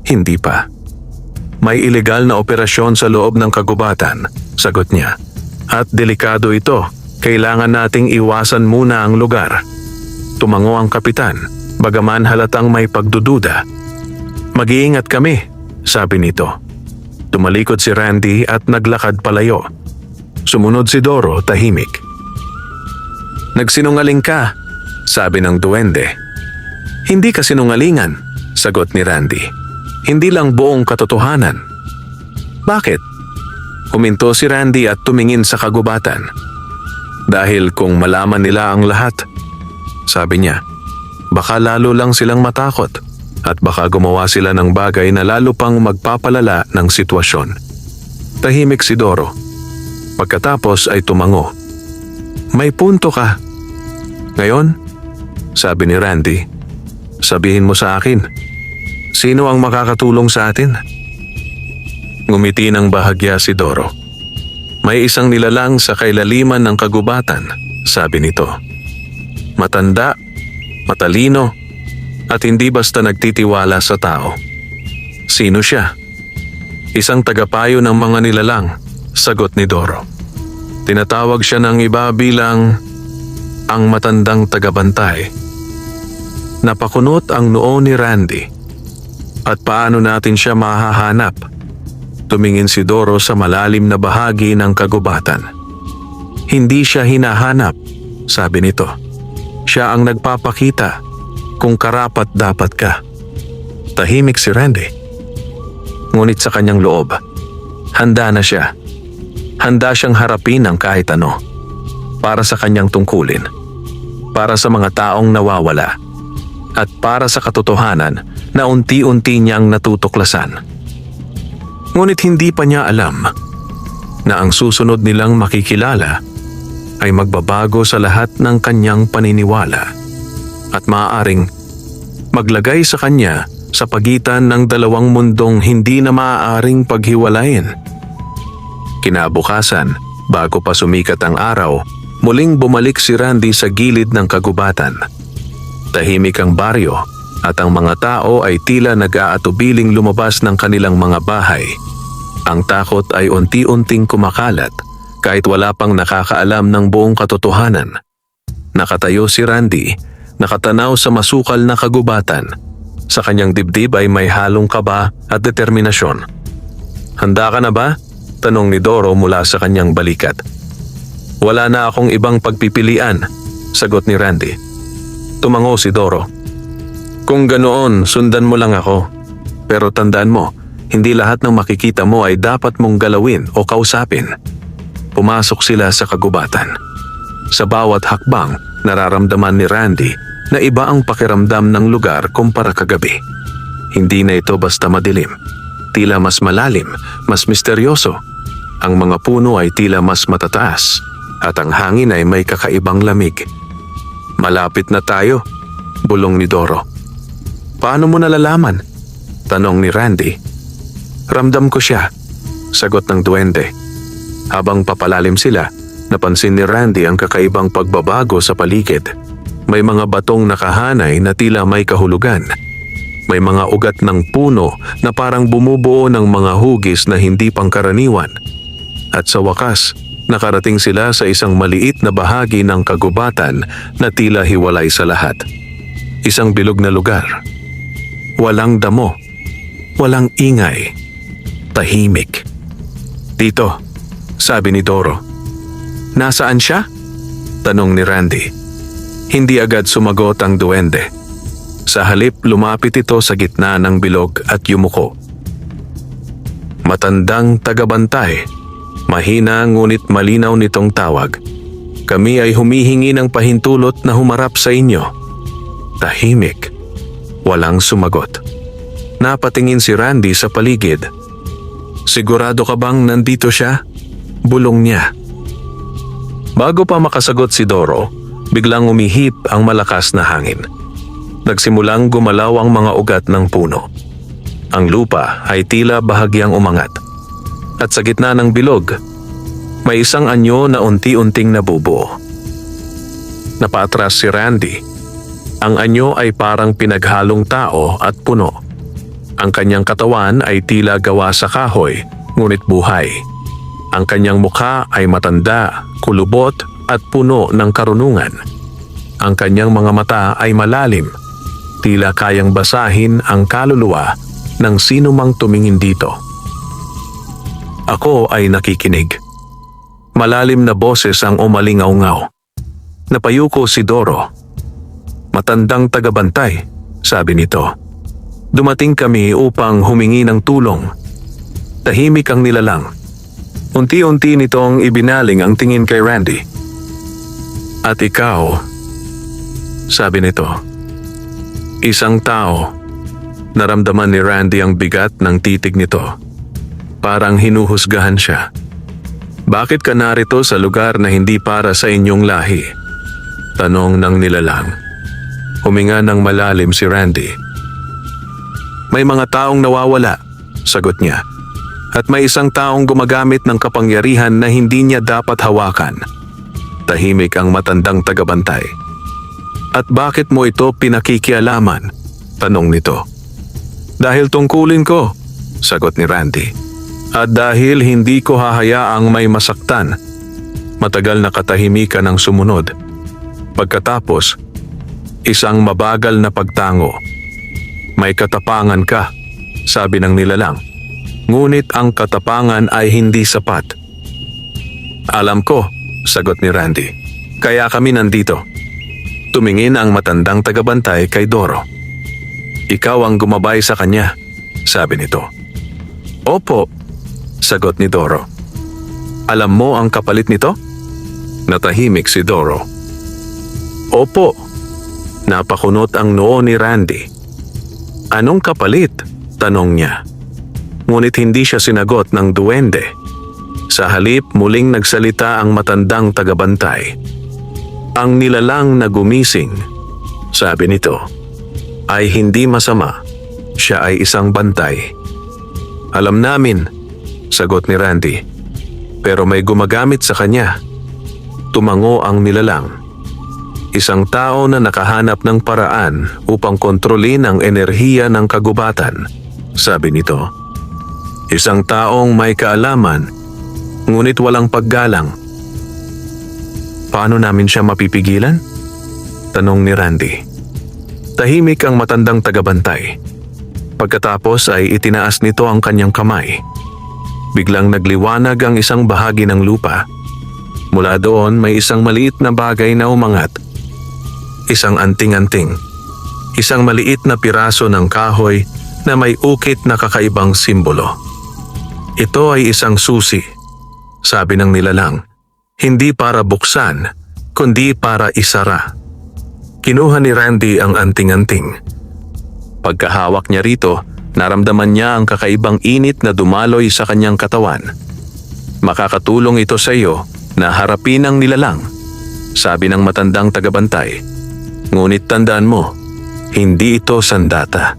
Hindi pa. "May ilegal na operasyon sa loob ng kagubatan," sagot niya. "At delikado ito. Kailangan nating iwasan muna ang lugar." Tumango ang kapitan, bagaman halatang may pagdududa. "Mag-iingat kami," sabi nito. Tumalikod si Randy at naglakad palayo. Sumunod si Doro, tahimik. "Nagsinungaling ka," sabi ng duwende. "Hindi ka sinungalingan," sagot ni Randy. "Hindi lang buong katotohanan." "Bakit?" Huminto si Randy at tumingin sa kagubatan. "Dahil kung malaman nila ang lahat," sabi niya, "baka lalo lang silang matakot at baka gumawa sila ng bagay na lalo pang magpapalala ng sitwasyon." Tahimik si Doro. Pagkatapos ay tumango. "May punto ka." "Ngayon," sabi ni Randy, "sabihin mo sa akin, sino ang makakatulong sa atin?" Ngumiti ng bahagya si Doro. "May isang nilalang sa kailaliman ng kagubatan," sabi nito. "Matanda, matalino, at hindi basta nagtitiwala sa tao." "Sino siya?" "Isang tagapayo ng mga nilalang," sagot ni Doro. "Tinatawag siya ng iba bilang ang matandang tagabantay." Napakunot ang noo ni Randy. "At paano natin siya mahahanap?" Tumingin si Doro sa malalim na bahagi ng kagubatan. "Hindi siya hinahanap," sabi nito. "Siya ang nagpapakita kung karapat-dapat ka." Tahimik si Randy. Ngunit sa kanyang loob, handa na siya. Handa siyang harapin ang kahit ano. Para sa kanyang tungkulin. Para sa mga taong nawawala. At para sa katotohanan na unti-unti niyang natutuklasan. Ngunit hindi pa niya alam na ang susunod nilang makikilala ay magbabago sa lahat ng kanyang paniniwala at maaaring maglagay sa kanya sa pagitan ng dalawang mundong hindi na maaaring paghiwalayin. Kinabukasan, bago pa sumikat ang araw, muling bumalik si Randy sa gilid ng kagubatan. Tahimik ang baryo at ang mga tao ay tila nag-aatubiling lumabas ng kanilang mga bahay. Ang takot ay unti-unting kumakalat kahit wala pang nakakaalam ng buong katotohanan. Nakatayo si Randy, nakatanaw sa masukal na kagubatan. Sa kanyang dibdib ay may halong kaba at determinasyon. "Handa ka na ba?" tanong ni Doro mula sa kanyang balikat. "Wala na akong ibang pagpipilian," sagot ni Randy. Tumango si Doro. "Kung ganoon, sundan mo lang ako. Pero tandaan mo, hindi lahat ng makikita mo ay dapat mong galawin o kausapin." Pumasok sila sa kagubatan. Sa bawat hakbang, nararamdaman ni Randy na iba ang pakiramdam ng lugar kumpara kagabi. Hindi na ito basta madilim. Tila mas malalim, mas misteryoso. Ang mga puno ay tila mas matataas at ang hangin ay may kakaibang lamig. "Malapit na tayo," bulong ni Doro. "Paano mo nalalaman?" tanong ni Randy. "Ramdam ko siya," sagot ng duwende. Habang papalalim sila, napansin ni Randy ang kakaibang pagbabago sa paligid. May mga batong nakahanay na tila may kahulugan. May mga ugat ng puno na parang bumubuo ng mga hugis na hindi pangkaraniwan. At sa wakas, nakarating sila sa isang maliit na bahagi ng kagubatan na tila hiwalay sa lahat. Isang bilog na lugar. Walang damo. Walang ingay. Tahimik. "Dito," sabi ni Doro. "Nasaan siya?" tanong ni Randy. Hindi agad sumagot ang duwende. Sa halip, lumapit ito sa gitna ng bilog at yumuko. Matandang tagabantay. Mahina ngunit malinaw nitong tawag. Kami ay humihingi ng pahintulot na humarap sa inyo. Tahimik. Walang sumagot. Napatingin si Randy sa paligid. Sigurado ka bang nandito siya? Bulong niya. Bago pa makasagot si Doro, biglang umihip ang malakas na hangin. Nagsimulang gumalaw ang mga ugat ng puno. Ang lupa ay tila bahagyang umangat. At sa gitna ng bilog, may isang anyo na unti-unting nabubuo. Napaatras si Randy. Ang anyo ay parang pinaghalong tao at puno. Ang kanyang katawan ay tila gawa sa kahoy, ngunit buhay. Ang kanyang mukha ay matanda, kulubot at puno ng karunungan. Ang kanyang mga mata ay malalim, tila kayang basahin ang kaluluwa ng sino mang tumingin dito. Ako ay nakikinig. Malalim na boses ang umalingaw-ngaw. Napayuko si Doro. Matandang tagabantay, sabi nito. Dumating kami upang humingi ng tulong. Tahimik ang nilalang. Unti-unti nitong ibinaling ang tingin kay Randy. At ikaw, sabi nito. Isang tao. Naramdaman ni Randy ang bigat ng titig nito. Parang hinuhusgahan siya. Bakit ka narito sa lugar na hindi para sa inyong lahi? Tanong ng nilalang. Huminga ng malalim si Randy. May mga taong nawawala, sagot niya. At may isang taong gumagamit ng kapangyarihan na hindi niya dapat hawakan. Tahimik ang matandang tagabantay. At bakit mo ito pinakikialaman? Tanong nito. Dahil tungkulin ko, sagot ni Randy. At dahil hindi ko hahayaang may masaktan. Matagal na katahimikan ang sumunod. Pagkatapos, isang mabagal na pagtango. May katapangan ka, sabi ng nilalang. Ngunit ang katapangan ay hindi sapat. Alam ko, sagot ni Randy. Kaya kami nandito. Tumingin ang matandang tagabantay kay Doro. Ikaw ang gumabay sa kanya, sabi nito. Opo, sagot ni Doro. Alam mo ang kapalit nito? Natahimik si Doro. Opo. Napakunot ang noo ni Randy. Anong kapalit? Tanong niya. Ngunit hindi siya sinagot ng duwende. Sa halip muling nagsalita ang matandang tagabantay. Ang nilalang na gumising, sabi nito, ay hindi masama. Siya ay isang bantay. Alam namin, sagot ni Randy. Pero may gumagamit sa kanya. Tumango ang nilalang. Isang tao na nakahanap ng paraan upang kontrolin ang enerhiya ng kagubatan, sabi nito. Isang taong may kaalaman, ngunit walang paggalang. Paano namin siya mapipigilan? Tanong ni Randy. Tahimik ang matandang tagabantay. Pagkatapos ay itinaas nito ang kanyang kamay. Biglang nagliwanag ang isang bahagi ng lupa. Mula doon may isang maliit na bagay na umangat. Isang anting-anting. Isang maliit na piraso ng kahoy na may ukit na kakaibang simbolo. Ito ay isang susi, sabi ng nilalang. Hindi para buksan, kundi para isara. Kinuha ni Randy ang anting-anting. Pagkahawak niya rito, naramdaman niya ang kakaibang init na dumaloy sa kanyang katawan. Makakatulong ito sa iyo na harapin ang nilalang, sabi ng matandang tagabantay. Ngunit tandaan mo, hindi ito sandata.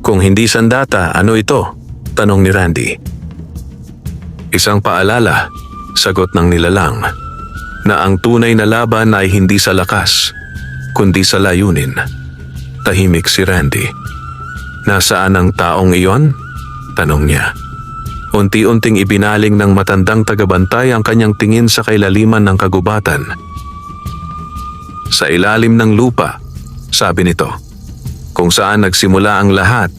Kung hindi sandata, ano ito? Tanong ni Randy. Isang paalala, sagot ng nilalang, na ang tunay na laban ay hindi sa lakas, kundi sa layunin. Tahimik si Randy. Nasaan ang taong iyon? Tanong niya. Unti-unting ibinaling ng matandang tagabantay ang kanyang tingin sa kailaliman ng kagubatan. Sa ilalim ng lupa, sabi nito, kung saan nagsimula ang lahat.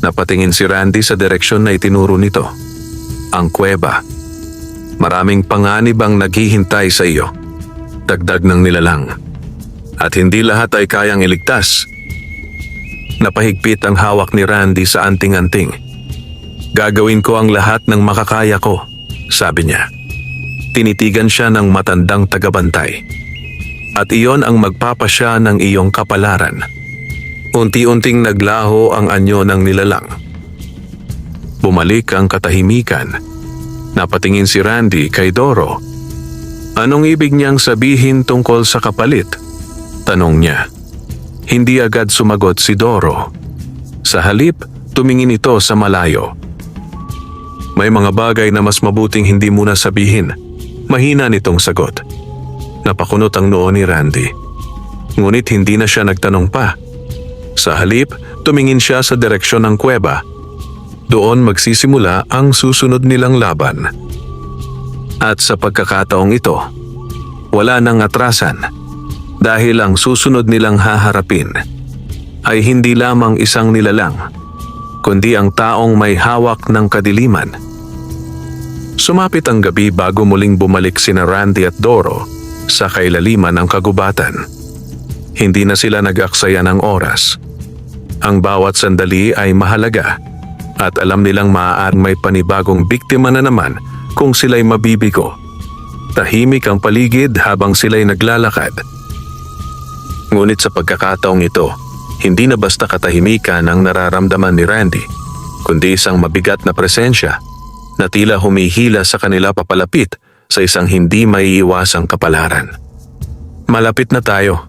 Napatingin si Randy sa direksyon na itinuro nito. Ang kuweba. Maraming panganib ang naghihintay sa iyo. Dagdag ng nilalang. At hindi lahat ay kayang iligtas. Napahigpit ang hawak ni Randy sa anting-anting. Gagawin ko ang lahat ng makakaya ko, sabi niya. Tinitigan siya ng matandang tagabantay. At iyon ang magpapasya ng iyong kapalaran. Unti-unting naglaho ang anyo ng nilalang. Bumalik ang katahimikan. Napatingin si Randy kay Doro. Anong ibig niyang sabihin tungkol sa kapalit? Tanong niya. Hindi agad sumagot si Doro. Sa halip, tumingin ito sa malayo. May mga bagay na mas mabuting hindi muna sabihin. Mahina nitong sagot. Napakunot ang noo ni Randy. Ngunit hindi na siya nagtanong pa. Sa halip, tumingin siya sa direksyon ng kuweba. Doon magsisimula ang susunod nilang laban. At sa pagkakataong ito, wala nang atrasan dahil ang susunod nilang haharapin ay hindi lamang isang nilalang, kundi ang taong may hawak ng kadiliman. Sumapit ang gabi bago muling bumalik sina Randy at Doro sa kailaliman ng kagubatan. Hindi na sila nag-aksaya ng oras. Ang bawat sandali ay mahalaga at alam nilang maaaring may panibagong biktima na naman kung sila'y mabibigo. Tahimik ang paligid habang sila'y naglalakad. Ngunit sa pagkakataong ito, hindi na basta katahimikan ang nararamdaman ni Randy, kundi isang mabigat na presensya na tila humihila sa kanila papalapit sa isang hindi maiiwasang kapalaran. Malapit na tayo,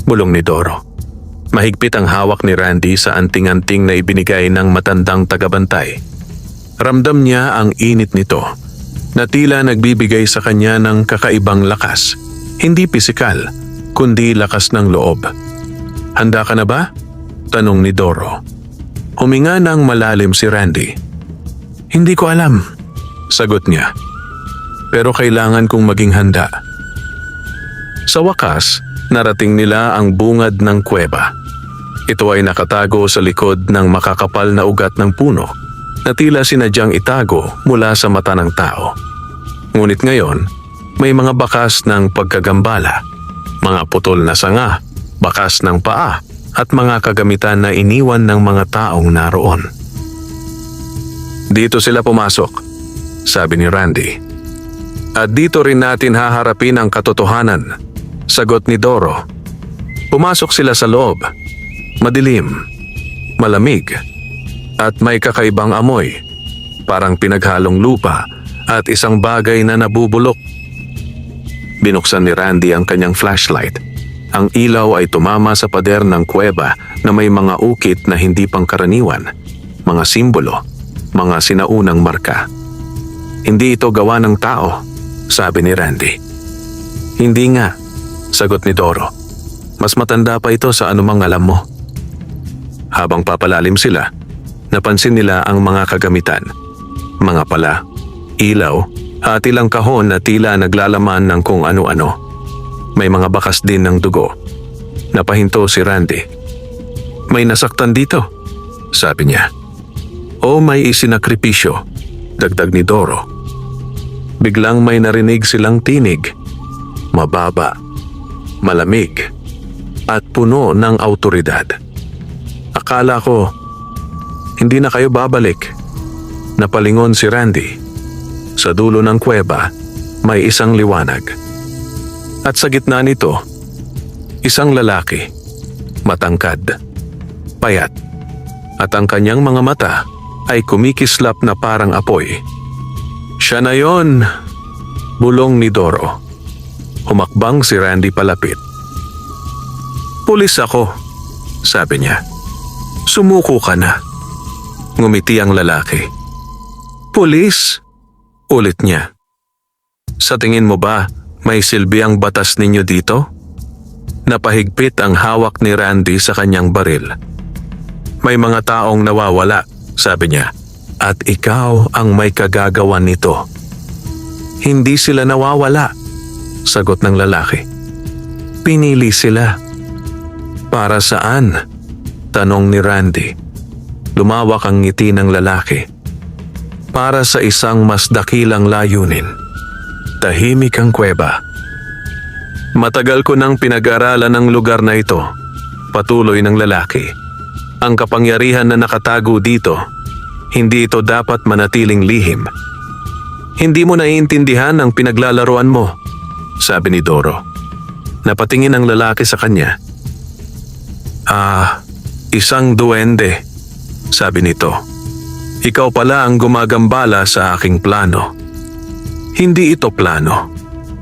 bulong ni Doro. Mahigpit ang hawak ni Randy sa anting-anting na ibinigay ng matandang tagabantay. Ramdam niya ang init nito, na tila nagbibigay sa kanya ng kakaibang lakas. Hindi pisikal, kundi lakas ng loob. Handa ka na ba? Tanong ni Doro. Huminga ng malalim si Randy. Hindi ko alam, sagot niya. Pero kailangan kong maging handa. Sa wakas, narating nila ang bungad ng kuweba. Ito ay nakatago sa likod ng makakapal na ugat ng puno na tila sinadyang itago mula sa mata ng tao. Ngunit ngayon, may mga bakas ng pagkagambala, mga putol na sanga, bakas ng paa at mga kagamitan na iniwan ng mga taong naroon. Dito sila pumasok, sabi ni Randy. At dito rin natin haharapin ang katotohanan, sagot ni Doro. Pumasok sila sa loob. Madilim, malamig, at may kakaibang amoy, parang pinaghalong lupa at isang bagay na nabubulok. Binuksan ni Randy ang kanyang flashlight. Ang ilaw ay tumama sa pader ng kuweba na may mga ukit na hindi pangkaraniwan, mga simbolo, mga sinaunang marka. Hindi ito gawa ng tao, sabi ni Randy. Hindi nga, sagot ni Doro. Mas matanda pa ito sa anumang alam mo. Habang papalalim sila, napansin nila ang mga kagamitan. Mga pala, ilaw, at ilang kahon na tila naglalaman ng kung ano-ano. May mga bakas din ng dugo. Napahinto si Randy. May nasaktan dito, sabi niya. O may isinakripisyo, dagdag ni Doro. Biglang may narinig silang tinig. Mababa, malamig, at puno ng awtoridad. Akala ko, hindi na kayo babalik. Napalingon si Randy. Sa dulo ng kuweba, may isang liwanag. At sa gitna nito, isang lalaki, matangkad, payat, at ang kanyang mga mata ay kumikislap na parang apoy. Siya na yon, bulong ni Doro. Humakbang si Randy palapit. Pulis ako, sabi niya. Sumuko ka na. Ngumiti ang lalaki. Pulis? Ulit niya. Sa tingin mo ba may silbi ang batas ninyo dito? Napahigpit ang hawak ni Randy sa kanyang baril. May mga taong nawawala, sabi niya, at ikaw ang may kagagawan nito. Hindi sila nawawala, sagot ng lalaki. Pinili sila. Para saan? Tanong ni Randy. Lumawak ang ngiti ng lalaki. Para sa isang mas dakilang layunin. Tahimik ang kuweba. Matagal ko nang pinag-aralan ang lugar na ito, patuloy ng lalaki. Ang kapangyarihan na nakatago dito, Hindi ito dapat manatiling lihim. Hindi mo naiintindihan ang pinaglalaroan mo, sabi ni Doro. Napatingin ang lalaki sa kanya. Isang duwende, sabi nito. Ikaw pala ang gumagambala sa aking plano. Hindi ito plano,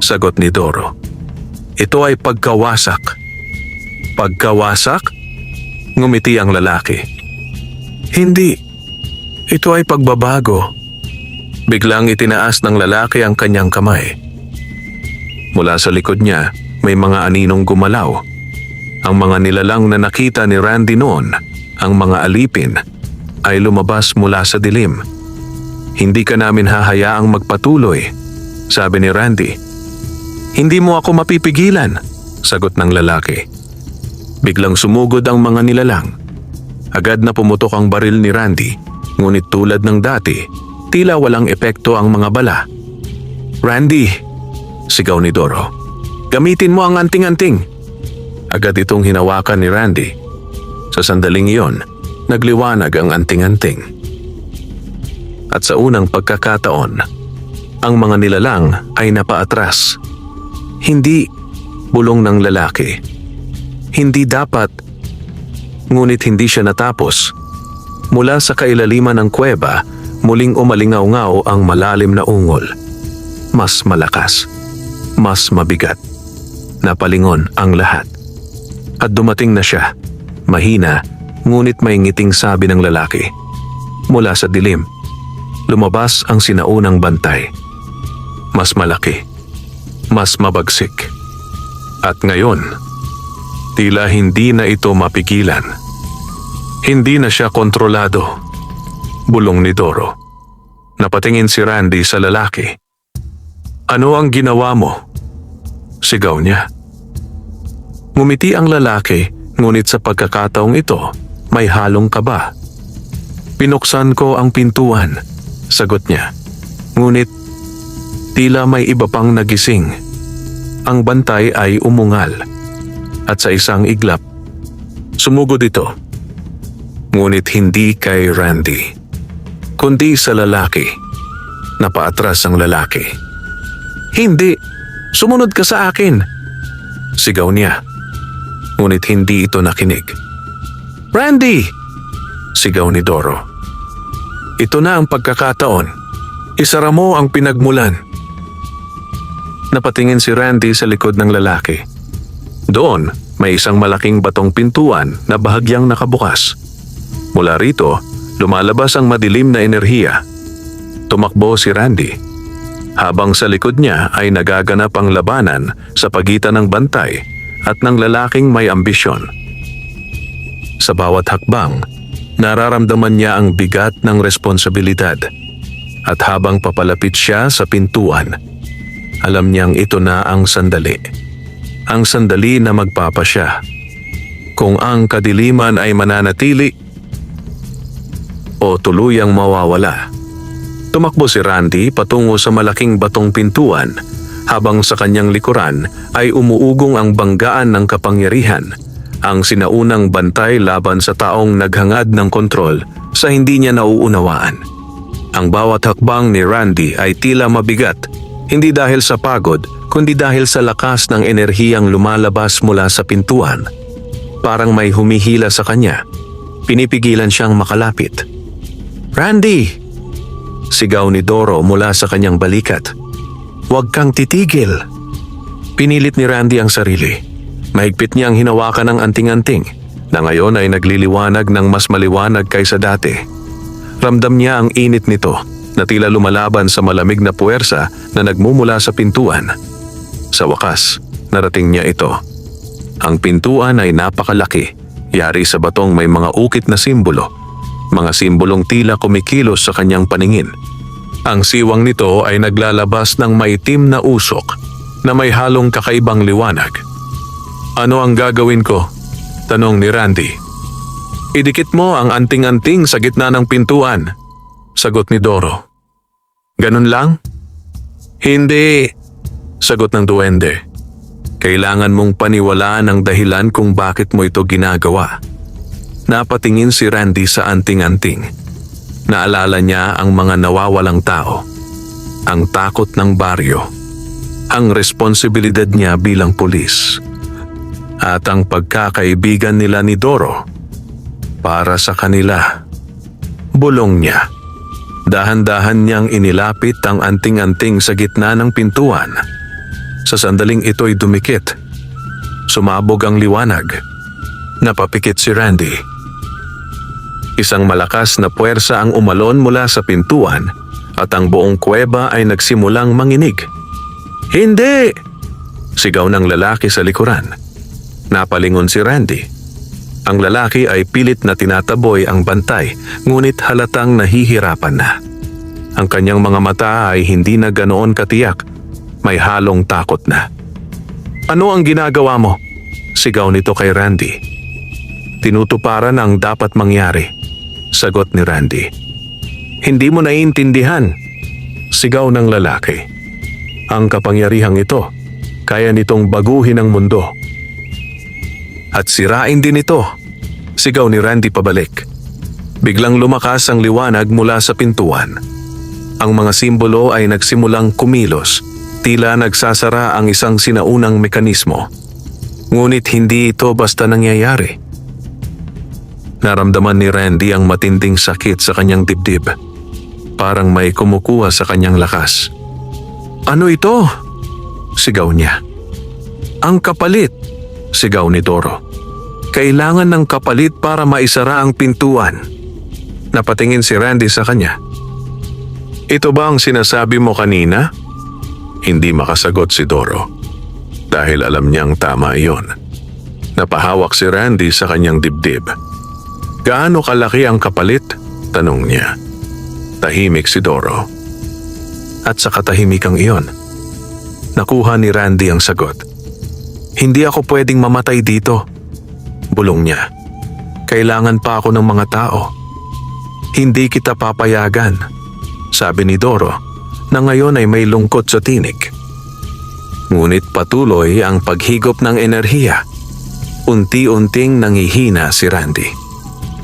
sagot ni Doro. Ito ay pagkawasak. Pagkawasak? Ngumiti ang lalaki. Hindi. Ito ay pagbabago. Biglang itinaas ng lalaki ang kanyang kamay. Mula sa likod niya, may mga aninong gumalaw. Ang mga nilalang na nakita ni Randy noon, ang mga alipin, ay lumabas mula sa dilim. Hindi ka namin hahayaang magpatuloy, sabi ni Randy. Hindi mo ako mapipigilan, sagot ng lalaki. Biglang sumugod ang mga nilalang. Agad na pumutok ang baril ni Randy, ngunit tulad ng dati, tila walang epekto ang mga bala. Randy, sigaw ni Doro, gamitin mo ang anting-anting. Agad itong hinawakan ni Randy. Sa sandaling iyon, nagliwanag ang anting-anting. At sa unang pagkakataon, ang mga nilalang ay napaatras. Hindi, bulong ng lalaki. Hindi dapat, ngunit hindi siya natapos. Mula sa kailaliman ng kuweba, muling umalingaw-ngaw ang malalim na ungol. Mas malakas, mas mabigat. Napalingon ang lahat. At dumating na siya, mahina, ngunit may ngiting sabi ng lalaki. Mula sa dilim, lumabas ang sinaunang bantay. Mas malaki, mas mabagsik. At ngayon, tila hindi na ito mapigilan. Hindi na siya kontrolado, bulong ni Doro. Napatingin si Randy sa lalaki. Ano ang ginawa mo? Sigaw niya. Ngumiti ang lalaki, ngunit sa pagkakataong ito, may halong kaba. Pinuksan ko ang pintuan, sagot niya. Ngunit, tila may iba pang nagising. Ang bantay ay umungal. At sa isang iglap, sumugod ito. Ngunit hindi kay Randy, kundi sa lalaki. Napaatras ang lalaki. Hindi! Sumunod ka sa akin! Sigaw niya. Ngunit hindi ito nakinig. Randy! Sigaw ni Doro. Ito na ang pagkakataon. Isara mo ang pinagmulan. Napatingin si Randy sa likod ng lalaki. Doon, may isang malaking batong pintuan na bahagyang nakabukas. Mula rito, lumalabas ang madilim na enerhiya. Tumakbo si Randy. Habang sa likod niya ay nagaganap ang labanan sa pagitan ng bantay at ng lalaking may ambisyon. Sa bawat hakbang, nararamdaman niya ang bigat ng responsibilidad. At habang papalapit siya sa pintuan, alam niyang ito na ang sandali. Ang sandali na magpapasya. Kung ang kadiliman ay mananatili o tuluyang mawawala. Tumakbo si Randy patungo sa malaking batong pintuan habang sa kanyang likuran ay umuugong ang banggaan ng kapangyarihan, ang sinaunang bantay laban sa taong naghangad ng kontrol sa hindi niya nauunawaan. Ang bawat hakbang ni Randy ay tila mabigat, hindi dahil sa pagod, kundi dahil sa lakas ng enerhiyang lumalabas mula sa pintuan. Parang may humihila sa kanya. Pinipigilan siyang makalapit. Randy! Sigaw ni Doro mula sa kanyang balikat. Huwag kang titigil. Pinilit ni Randy ang sarili. Mahigpit niyang hinawakan ang anting-anting na ngayon ay nagliliwanag ng mas maliwanag kaysa dati. Ramdam niya ang init nito na tila lumalaban sa malamig na puwersa na nagmumula sa pintuan. Sa wakas, narating niya ito. Ang pintuan ay napakalaki, yari sa batong may mga ukit na simbolo. Mga simbolong tila kumikilos sa kanyang paningin. Ang siwang nito ay naglalabas ng maitim na usok na may halong kakaibang liwanag. Ano ang gagawin ko? Tanong ni Randy. Idikit mo ang anting-anting sa gitna ng pintuan, sagot ni Doro. Ganun lang? Hindi, sagot ng duwende. Kailangan mong paniwalaan ang dahilan kung bakit mo ito ginagawa. Napatingin si Randy sa anting-anting. Naalala niya ang mga nawawalang tao, ang takot ng baryo, ang responsibilidad niya bilang pulis, at ang pagkakaibigan nila ni Doro para sa kanila. Bulong niya. Dahan-dahan niyang inilapit ang anting-anting sa gitna ng pintuan. Sa sandaling ito'y dumikit. Sumabog ang liwanag. Napapikit si Randy. Isang malakas na puwersa ang umalon mula sa pintuan at ang buong kuweba ay nagsimulang manginig. "Hindi!" sigaw ng lalaki sa likuran. Napalingon si Randy. Ang lalaki ay pilit na tinataboy ang bantay, ngunit halatang nahihirapan na. Ang kanyang mga mata ay hindi na ganoon katiyak, may halong takot na. "Ano ang ginagawa mo?" sigaw nito kay Randy. "Tinutuparan ang dapat mangyari," sagot ni Randy. "Hindi mo naiintindihan," sigaw ng lalaki. "Ang kapangyarihang ito, kaya nitong baguhin ang mundo. At sirain din ito," sigaw ni Randy pabalik. Biglang lumakas ang liwanag mula sa pintuan. Ang mga simbolo ay nagsimulang kumilos, tila nagsasara ang isang sinaunang mekanismo. Ngunit hindi ito basta nangyayari. Naramdaman ni Randy ang matinding sakit sa kanyang dibdib. Parang may kumukuha sa kanyang lakas. "Ano ito?" sigaw niya. "Ang kapalit," sigaw ni Doro. "Kailangan ng kapalit para maisara ang pintuan." Napatingin si Randy sa kanya. "Ito ba ang sinasabi mo kanina?" Hindi makasagot si Doro. Dahil alam niyang tama iyon. Napahawak si Randy sa kanyang dibdib. "Gaano kalaki ang kapalit?" tanong niya. Tahimik si Doro. At sa katahimikang iyon, nakuha ni Randy ang sagot. "Hindi ako pwedeng mamatay dito," bulong niya. "Kailangan pa ako ng mga tao." "Hindi kita papayagan," sabi ni Doro, na ngayon ay may lungkot sa tinig. Ngunit patuloy ang paghigop ng enerhiya. Unti-unting nangihina si Randy.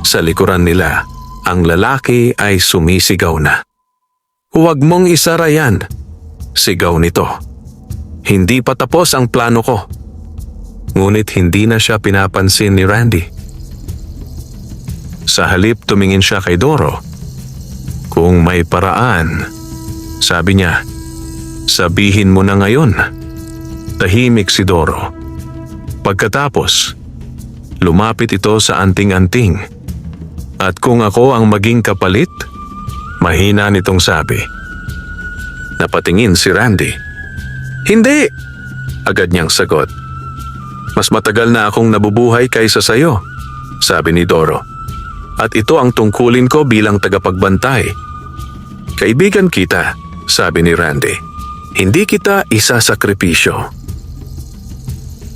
Sa likuran nila, ang lalaki ay sumisigaw na. "Huwag mong isara yan," sigaw nito. "Hindi pa tapos ang plano ko." Ngunit hindi na siya pinapansin ni Randy. Sa halip tumingin siya kay Doro. "Kung may paraan," sabi niya, "sabihin mo na ngayon." Tahimik si Doro. Pagkatapos, lumapit ito sa anting-anting. "At kung ako ang maging kapalit?" mahina nitong sabi. Napatingin si Randy. "Hindi!" agad niyang sagot. "Mas matagal na akong nabubuhay kaysa sayo," sabi ni Doro. "At ito ang tungkulin ko bilang tagapagbantay." "Kaibigan kita," sabi ni Randy. "Hindi kita isasakripisyo."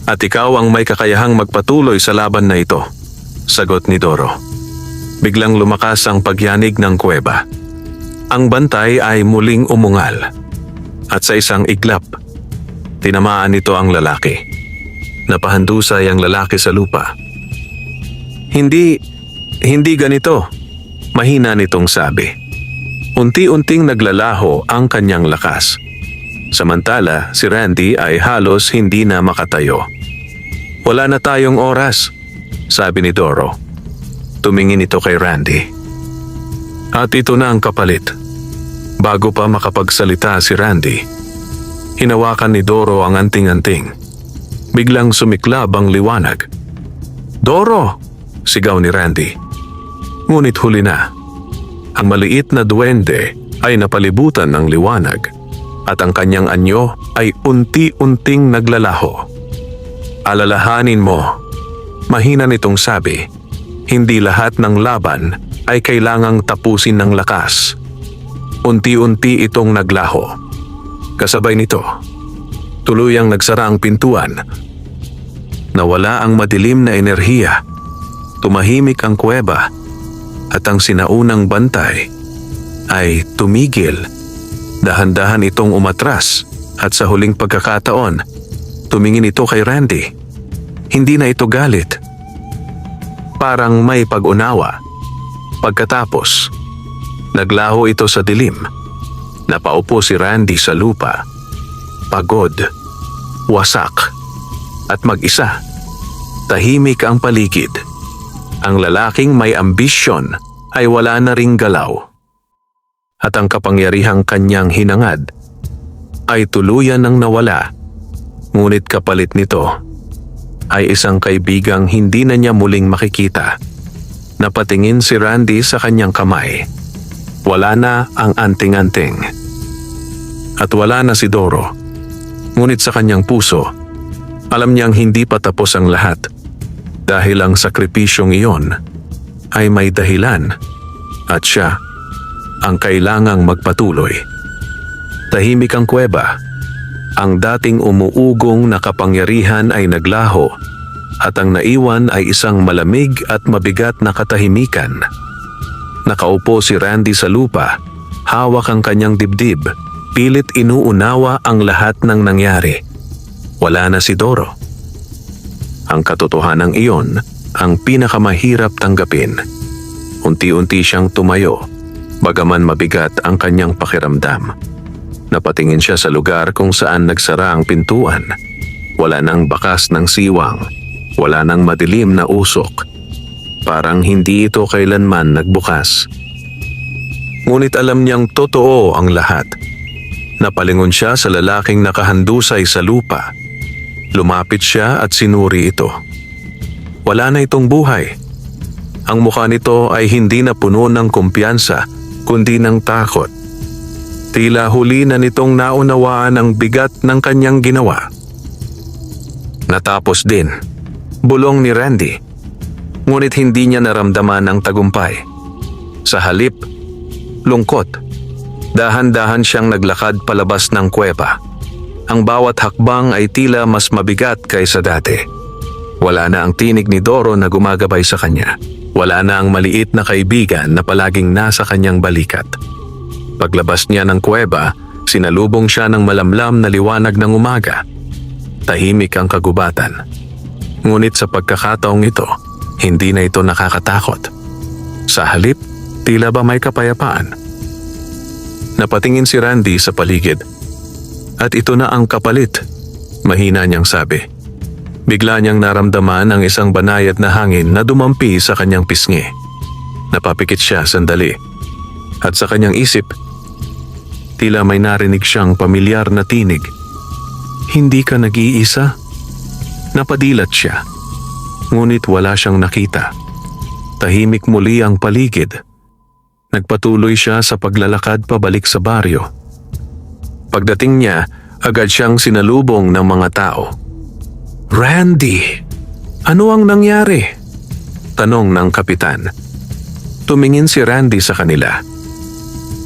"At ikaw ang may kakayahang magpatuloy sa laban na ito," sagot ni Doro. Biglang lumakas ang pagyanig ng kuweba. Ang bantay ay muling umungal. At sa isang iglap, tinamaan nito ang lalaki. Napahandusay ang lalaki sa lupa. Hindi ganito," mahina nitong sabi. Unti-unting naglalaho ang kanyang lakas. Samantala, si Randy ay halos hindi na makatayo. "Wala na tayong oras," sabi ni Doro. Tumingin ito kay Randy. "At ito na ang kapalit." Bago pa makapagsalita si Randy, hinawakan ni Doro ang anting-anting. Biglang sumiklab ang liwanag. "Doro!" sigaw ni Randy. Ngunit huli na. Ang maliit na duwende ay napalibutan ng liwanag at ang kanyang anyo ay unti-unting naglalaho. "Alalahanin mo," mahina nitong sabi, "hindi lahat ng laban ay kailangang tapusin ng lakas." Unti-unti itong naglaho. Kasabay nito, tuluyang nagsara ang pintuan. Nawala ang madilim na enerhiya. Tumahimik ang kuweba at ang sinaunang bantay ay tumigil. Dahan-dahan itong umatras at sa huling pagkakataon, tumingin ito kay Randy. Hindi na ito galit. Parang may pag-unawa. Pagkatapos, Naglaho ito sa dilim. Napaupo si Randy sa lupa. Pagod, wasak, at mag-isa. Tahimik ang paligid. Ang lalaking may ambisyon ay wala na ring galaw. At ang kapangyarihang kanyang hinangad ay tuluyan ng nawala. Ngunit kapalit nito ay isang kaibigang hindi na niya muling makikita. Napatingin si Randy sa kanyang kamay. Wala na ang anting-anting. At wala na si Doro. Ngunit sa kanyang puso, alam niyang hindi pa tapos ang lahat. Dahil ang sakripisyong iyon ay may dahilan at siya ang kailangang magpatuloy. Tahimik ang kuweba. Ang dating umuugong na kapangyarihan ay naglaho at ang naiwan ay isang malamig at mabigat na katahimikan. Nakaupo si Randy sa lupa, hawak ang kanyang dibdib, pilit inuunawa ang lahat ng nangyari. Wala na si Doro. Ang katotohanan iyon ang pinakamahirap tanggapin. Unti-unti siyang tumayo, bagaman mabigat ang kanyang pakiramdam. Napatingin siya sa lugar kung saan nagsara ang pintuan. Wala nang bakas ng siwang, wala nang madilim na usok. Parang hindi ito kailanman nagbukas. Ngunit alam niyang totoo ang lahat. Napalingon siya sa lalaking nakahandusay sa lupa. Lumapit siya at sinuri ito. Wala na itong buhay. Ang mukha nito ay hindi na puno ng kumpiyansa, kundi ng takot. Tila huli na nitong naunawaan ang bigat ng kanyang ginawa. Natapos din. Bulong ni Randy. Ngunit hindi niya naramdaman ang tagumpay. Sa halip, lungkot. Dahan-dahan siyang naglakad palabas ng kuweba. Ang bawat hakbang ay tila mas mabigat kaysa dati. Wala na ang tinig ni Doro na gumagabay sa kanya. Wala na ang maliit na kaibigan na palaging nasa kanyang balikat. Paglabas niya ng kuweba, sinalubong siya ng malamlam na liwanag ng umaga. Tahimik ang kagubatan. Ngunit sa pagkakataong ito, hindi na ito nakakatakot. Sa halip, tila ba may kapayapaan. Napatingin si Randy sa paligid. At ito na ang kapalit, mahina niyang sabi. Bigla niyang naramdaman ang isang banayad na hangin na dumampi sa kanyang pisngi. Napapikit siya sandali. At sa kanyang isip, tila may narinig siyang pamilyar na tinig. Hindi ka nag-iisa? Napadilat siya. Ngunit wala siyang nakita. Tahimik muli ang paligid. Nagpatuloy siya sa paglalakad pabalik sa baryo. Pagdating niya, agad siyang sinalubong ng mga tao. Randy, ano ang nangyari? Tanong ng kapitan. Tumingin si Randy sa kanila.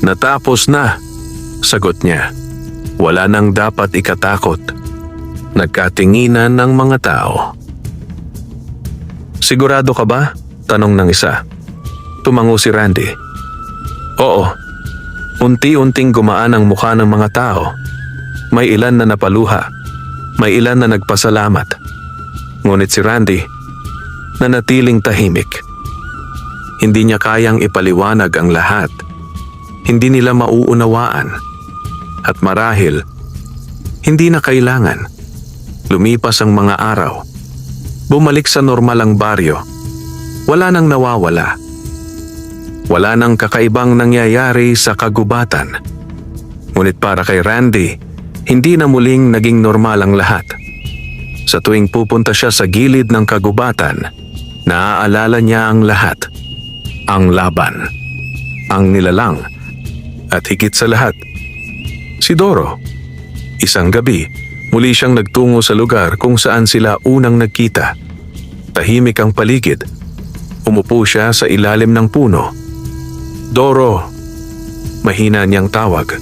Natapos na, sagot niya. Wala nang dapat ikatakot. Nagkatinginan ng mga tao. Sigurado ka ba? Tanong ng isa. Tumango si Randy. Oo. Unti-unting gumaan ang mukha ng mga tao. May ilan na napaluha. May ilan na nagpasalamat. Ngunit si Randy, nanatiling tahimik. Hindi niya kayang ipaliwanag ang lahat. Hindi nila mauunawaan. At marahil, hindi na kailangan. Lumipas ang mga araw. Bumalik sa normal ang baryo. Wala nang nawawala. Wala nang kakaibang nangyayari sa kagubatan. Ngunit para kay Randy, hindi na muling naging normal ang lahat. Sa tuwing pupunta siya sa gilid ng kagubatan, naaalala niya ang lahat. Ang laban, ang nilalang, at higit sa lahat, si Doro. Isang gabi, muli siyang nagtungo sa lugar kung saan sila unang nagkita. Tahimik ang paligid. Umupo siya sa ilalim ng puno. Doro, mahina niyang tawag.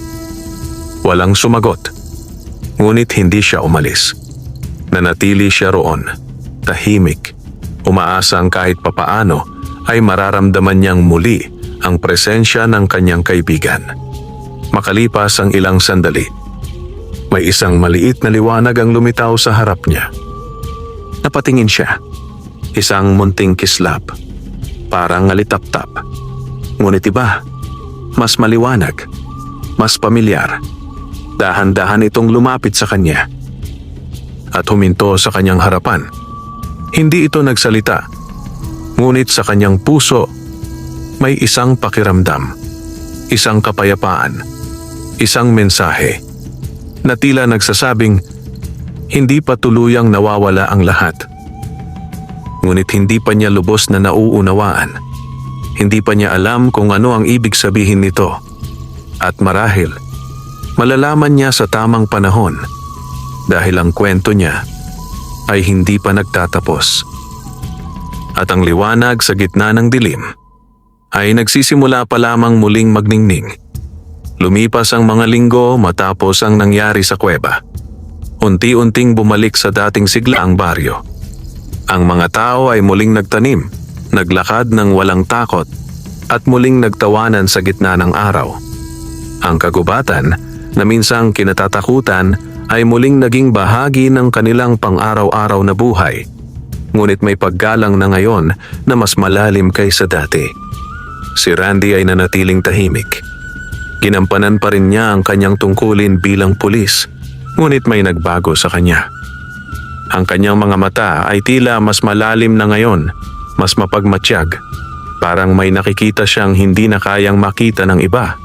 Walang sumagot. Ngunit hindi siya umalis. Nanatili siya roon, tahimik. Umaasang kahit papaano ay mararamdaman niyang muli ang presensya ng kanyang kaibigan. Makalipas ang ilang sandali, may isang maliit na liwanag ang lumitaw sa harap niya. Napatingin siya. Isang munting kislap, parang alitap-tap. Ngunit iba, mas maliwanag, mas pamilyar. Dahan-dahan itong lumapit sa kanya at huminto sa kanyang harapan. Hindi ito nagsalita, ngunit sa kanyang puso may isang pakiramdam, isang kapayapaan, isang mensahe na tila nagsasabing hindi pa tuluyang nawawala ang lahat. Ngunit hindi pa niya lubos na nauunawaan. Hindi pa niya alam kung ano ang ibig sabihin nito. At marahil, malalaman niya sa tamang panahon dahil ang kwento niya ay hindi pa nagtatapos. At ang liwanag sa gitna ng dilim ay nagsisimula pa lamang muling magningning. Lumipas ang mga linggo matapos ang nangyari sa kuweba. Unti-unting bumalik sa dating sigla ang baryo. Ang mga tao ay muling nagtanim, naglakad ng walang takot at muling nagtawanan sa gitna ng araw. Ang kagubatan na minsang kinatatakutan ay muling naging bahagi ng kanilang pang-araw-araw na buhay. Ngunit may paggalang na ngayon na mas malalim kaysa dati. Si Randy ay nanatiling tahimik. Ginampanan pa rin niya ang kanyang tungkulin bilang pulis, ngunit may nagbago sa kanya. Ang kanyang mga mata ay tila mas malalim na ngayon, mas mapagmatsyag. Parang may nakikita siyang hindi na kayang makita ng iba.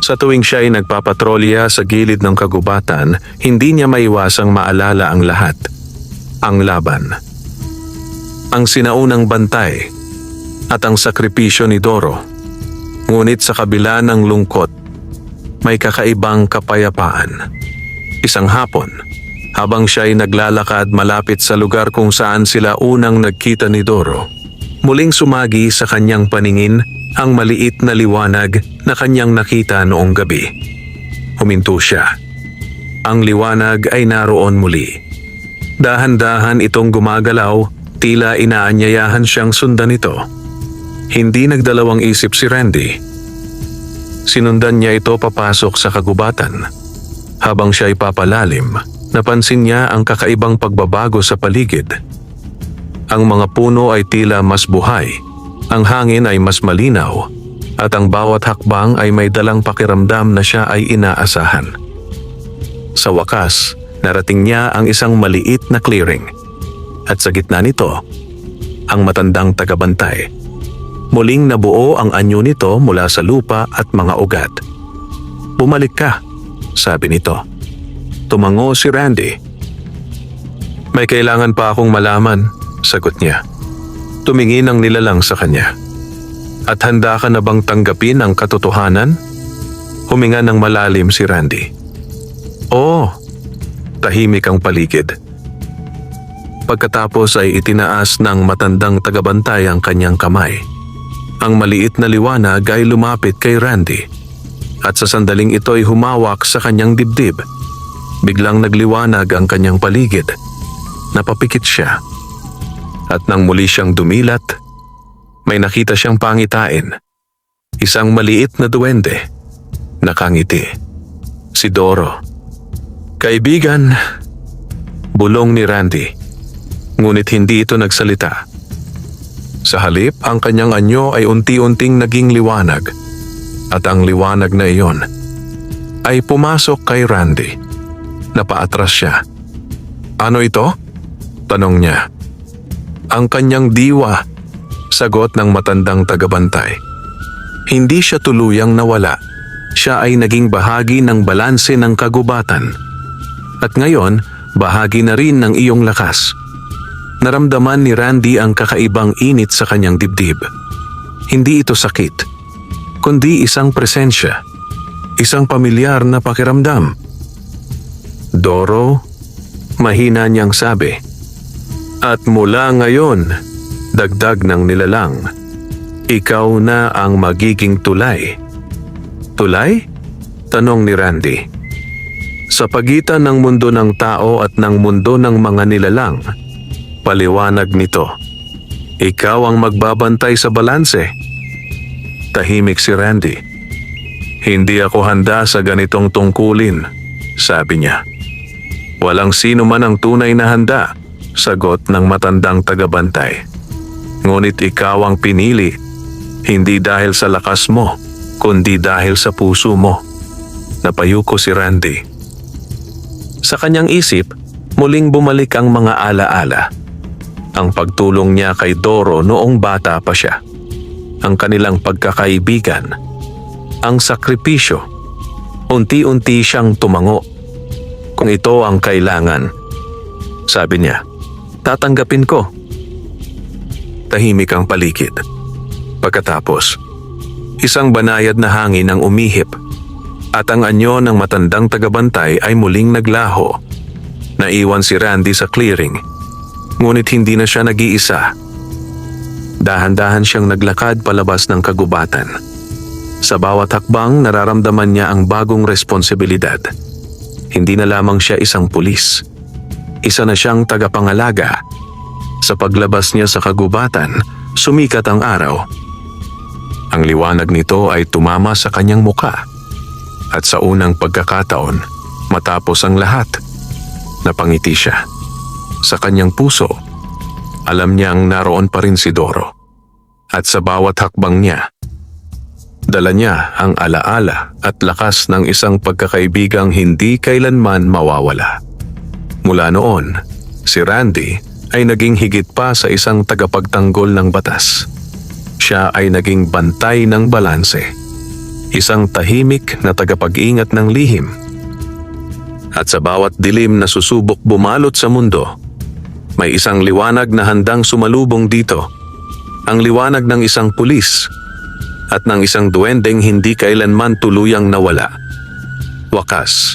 Sa tuwing siya ay nagpapatrolya sa gilid ng kagubatan, hindi niya maiwasang maalala ang lahat. Ang laban. Ang sinaunang bantay at ang sakripisyo ni Doro. Ngunit sa kabila ng lungkot, may kakaibang kapayapaan. Isang hapon, habang siya ay naglalakad malapit sa lugar kung saan sila unang nagkita ni Doro, muling sumagi sa kanyang paningin ang maliit na liwanag na kanyang nakita noong gabi. Huminto siya. Ang liwanag ay naroon muli. Dahan-dahan itong gumagalaw, tila inaanyayahan siyang sundan ito. Hindi nagdalawang isip si Randy. Sinundan niya ito papasok sa kagubatan. Habang siya ay papalalim, napansin niya ang kakaibang pagbabago sa paligid. Ang mga puno ay tila mas buhay, ang hangin ay mas malinaw, at ang bawat hakbang ay may dalang pakiramdam na siya ay inaasahan. Sa wakas, narating niya ang isang maliit na clearing, at sa gitna nito, ang matandang tagabantay. Muling nabuo ang anyo nito mula sa lupa at mga ugat. "Bumalik ka," sabi nito. Tumango si Randy. "May kailangan pa akong malaman," sagot niya. Tumingin ang nilalang sa kanya. "At handa ka na bang tanggapin ang katotohanan?" Huminga ng malalim si Randy. "Oo." Tahimik ang paligid. Pagkatapos ay itinaas ng matandang tagabantay ang kanyang kamay. Ang maliit na liwanag ay lumapit kay Randy. At sa sandaling ito ay humawak sa kanyang dibdib. Biglang nagliwanag ang kanyang paligid. Napapikit siya. At nang muli siyang dumilat, may nakita siyang pangitain. Isang maliit na duwende. Nakangiti. Si Doro. "Kaibigan," bulong ni Randy. Ngunit hindi ito nagsalita. Sa halip, ang kanyang anyo ay unti-unting naging liwanag. At ang liwanag na iyon ay pumasok kay Randy. Napaatras siya. "Ano ito?" tanong niya. "Ang kanyang diwa," sagot ng matandang tagabantay. Hindi siya tuluyang nawala. Siya ay naging bahagi ng balanse ng kagubatan. At ngayon, bahagi na rin ng iyong lakas. Naramdaman ni Randy ang kakaibang init sa kanyang dibdib. Hindi ito sakit, kundi isang presensya, isang pamilyar na pakiramdam. "Doro," mahina niyang sabi. "At mula ngayon," dagdag ng nilalang, "ikaw na ang magiging tulay." "Tulay?" tanong ni Randy. Sa pagitan ng mundo ng tao at ng mundo ng mga nilalang, paliwanag nito, ikaw ang magbabantay sa balanse. Tahimik si Randy. "Hindi ako handa sa ganitong tungkulin," sabi niya. "Walang sino man ang tunay na handa," sagot ng matandang tagabantay. "Ngunit ikaw ang pinili, hindi dahil sa lakas mo, kundi dahil sa puso mo. Napayuko si Randy. Sa kanyang isip, muling bumalik ang mga alaala. Ang pagtulong niya kay Doro noong bata pa siya. Ang kanilang pagkakaibigan. Ang sakripisyo. Unti-unti siyang tumango. Kung ito ang kailangan, sabi niya, tatanggapin ko. Tahimik ang paligid. Pagkatapos, isang banayad na hangin ang umihip at ang anyo ng matandang tagabantay ay muling naglaho. Naiwan si Randy sa clearing, ngunit hindi na siya nag-iisa. Dahan-dahan siyang naglakad palabas ng kagubatan. Sa bawat hakbang nararamdaman niya ang bagong responsibilidad. Hindi na lamang siya isang pulis. Isa na siyang tagapangalaga. Sa paglabas niya sa kagubatan, sumikat ang araw. Ang liwanag nito ay tumama sa kanyang muka. At sa unang pagkakataon, matapos ang lahat, napangiti siya. Sa kanyang puso, alam niyang naroon pa rin si Doro. At sa bawat hakbang niya, dala niya ang alaala at lakas ng isang pagkakaibigang hindi kailanman mawawala. Mula noon, si Randy ay naging higit pa sa isang tagapagtanggol ng batas. Siya ay naging bantay ng balanse. Isang tahimik na tagapag-ingat ng lihim. At sa bawat dilim na susubok bumalot sa mundo, may isang liwanag na handang sumalubong dito. Ang liwanag ng isang pulis at ng isang duwendeng hindi kailanman tuluyang nawala. Wakas,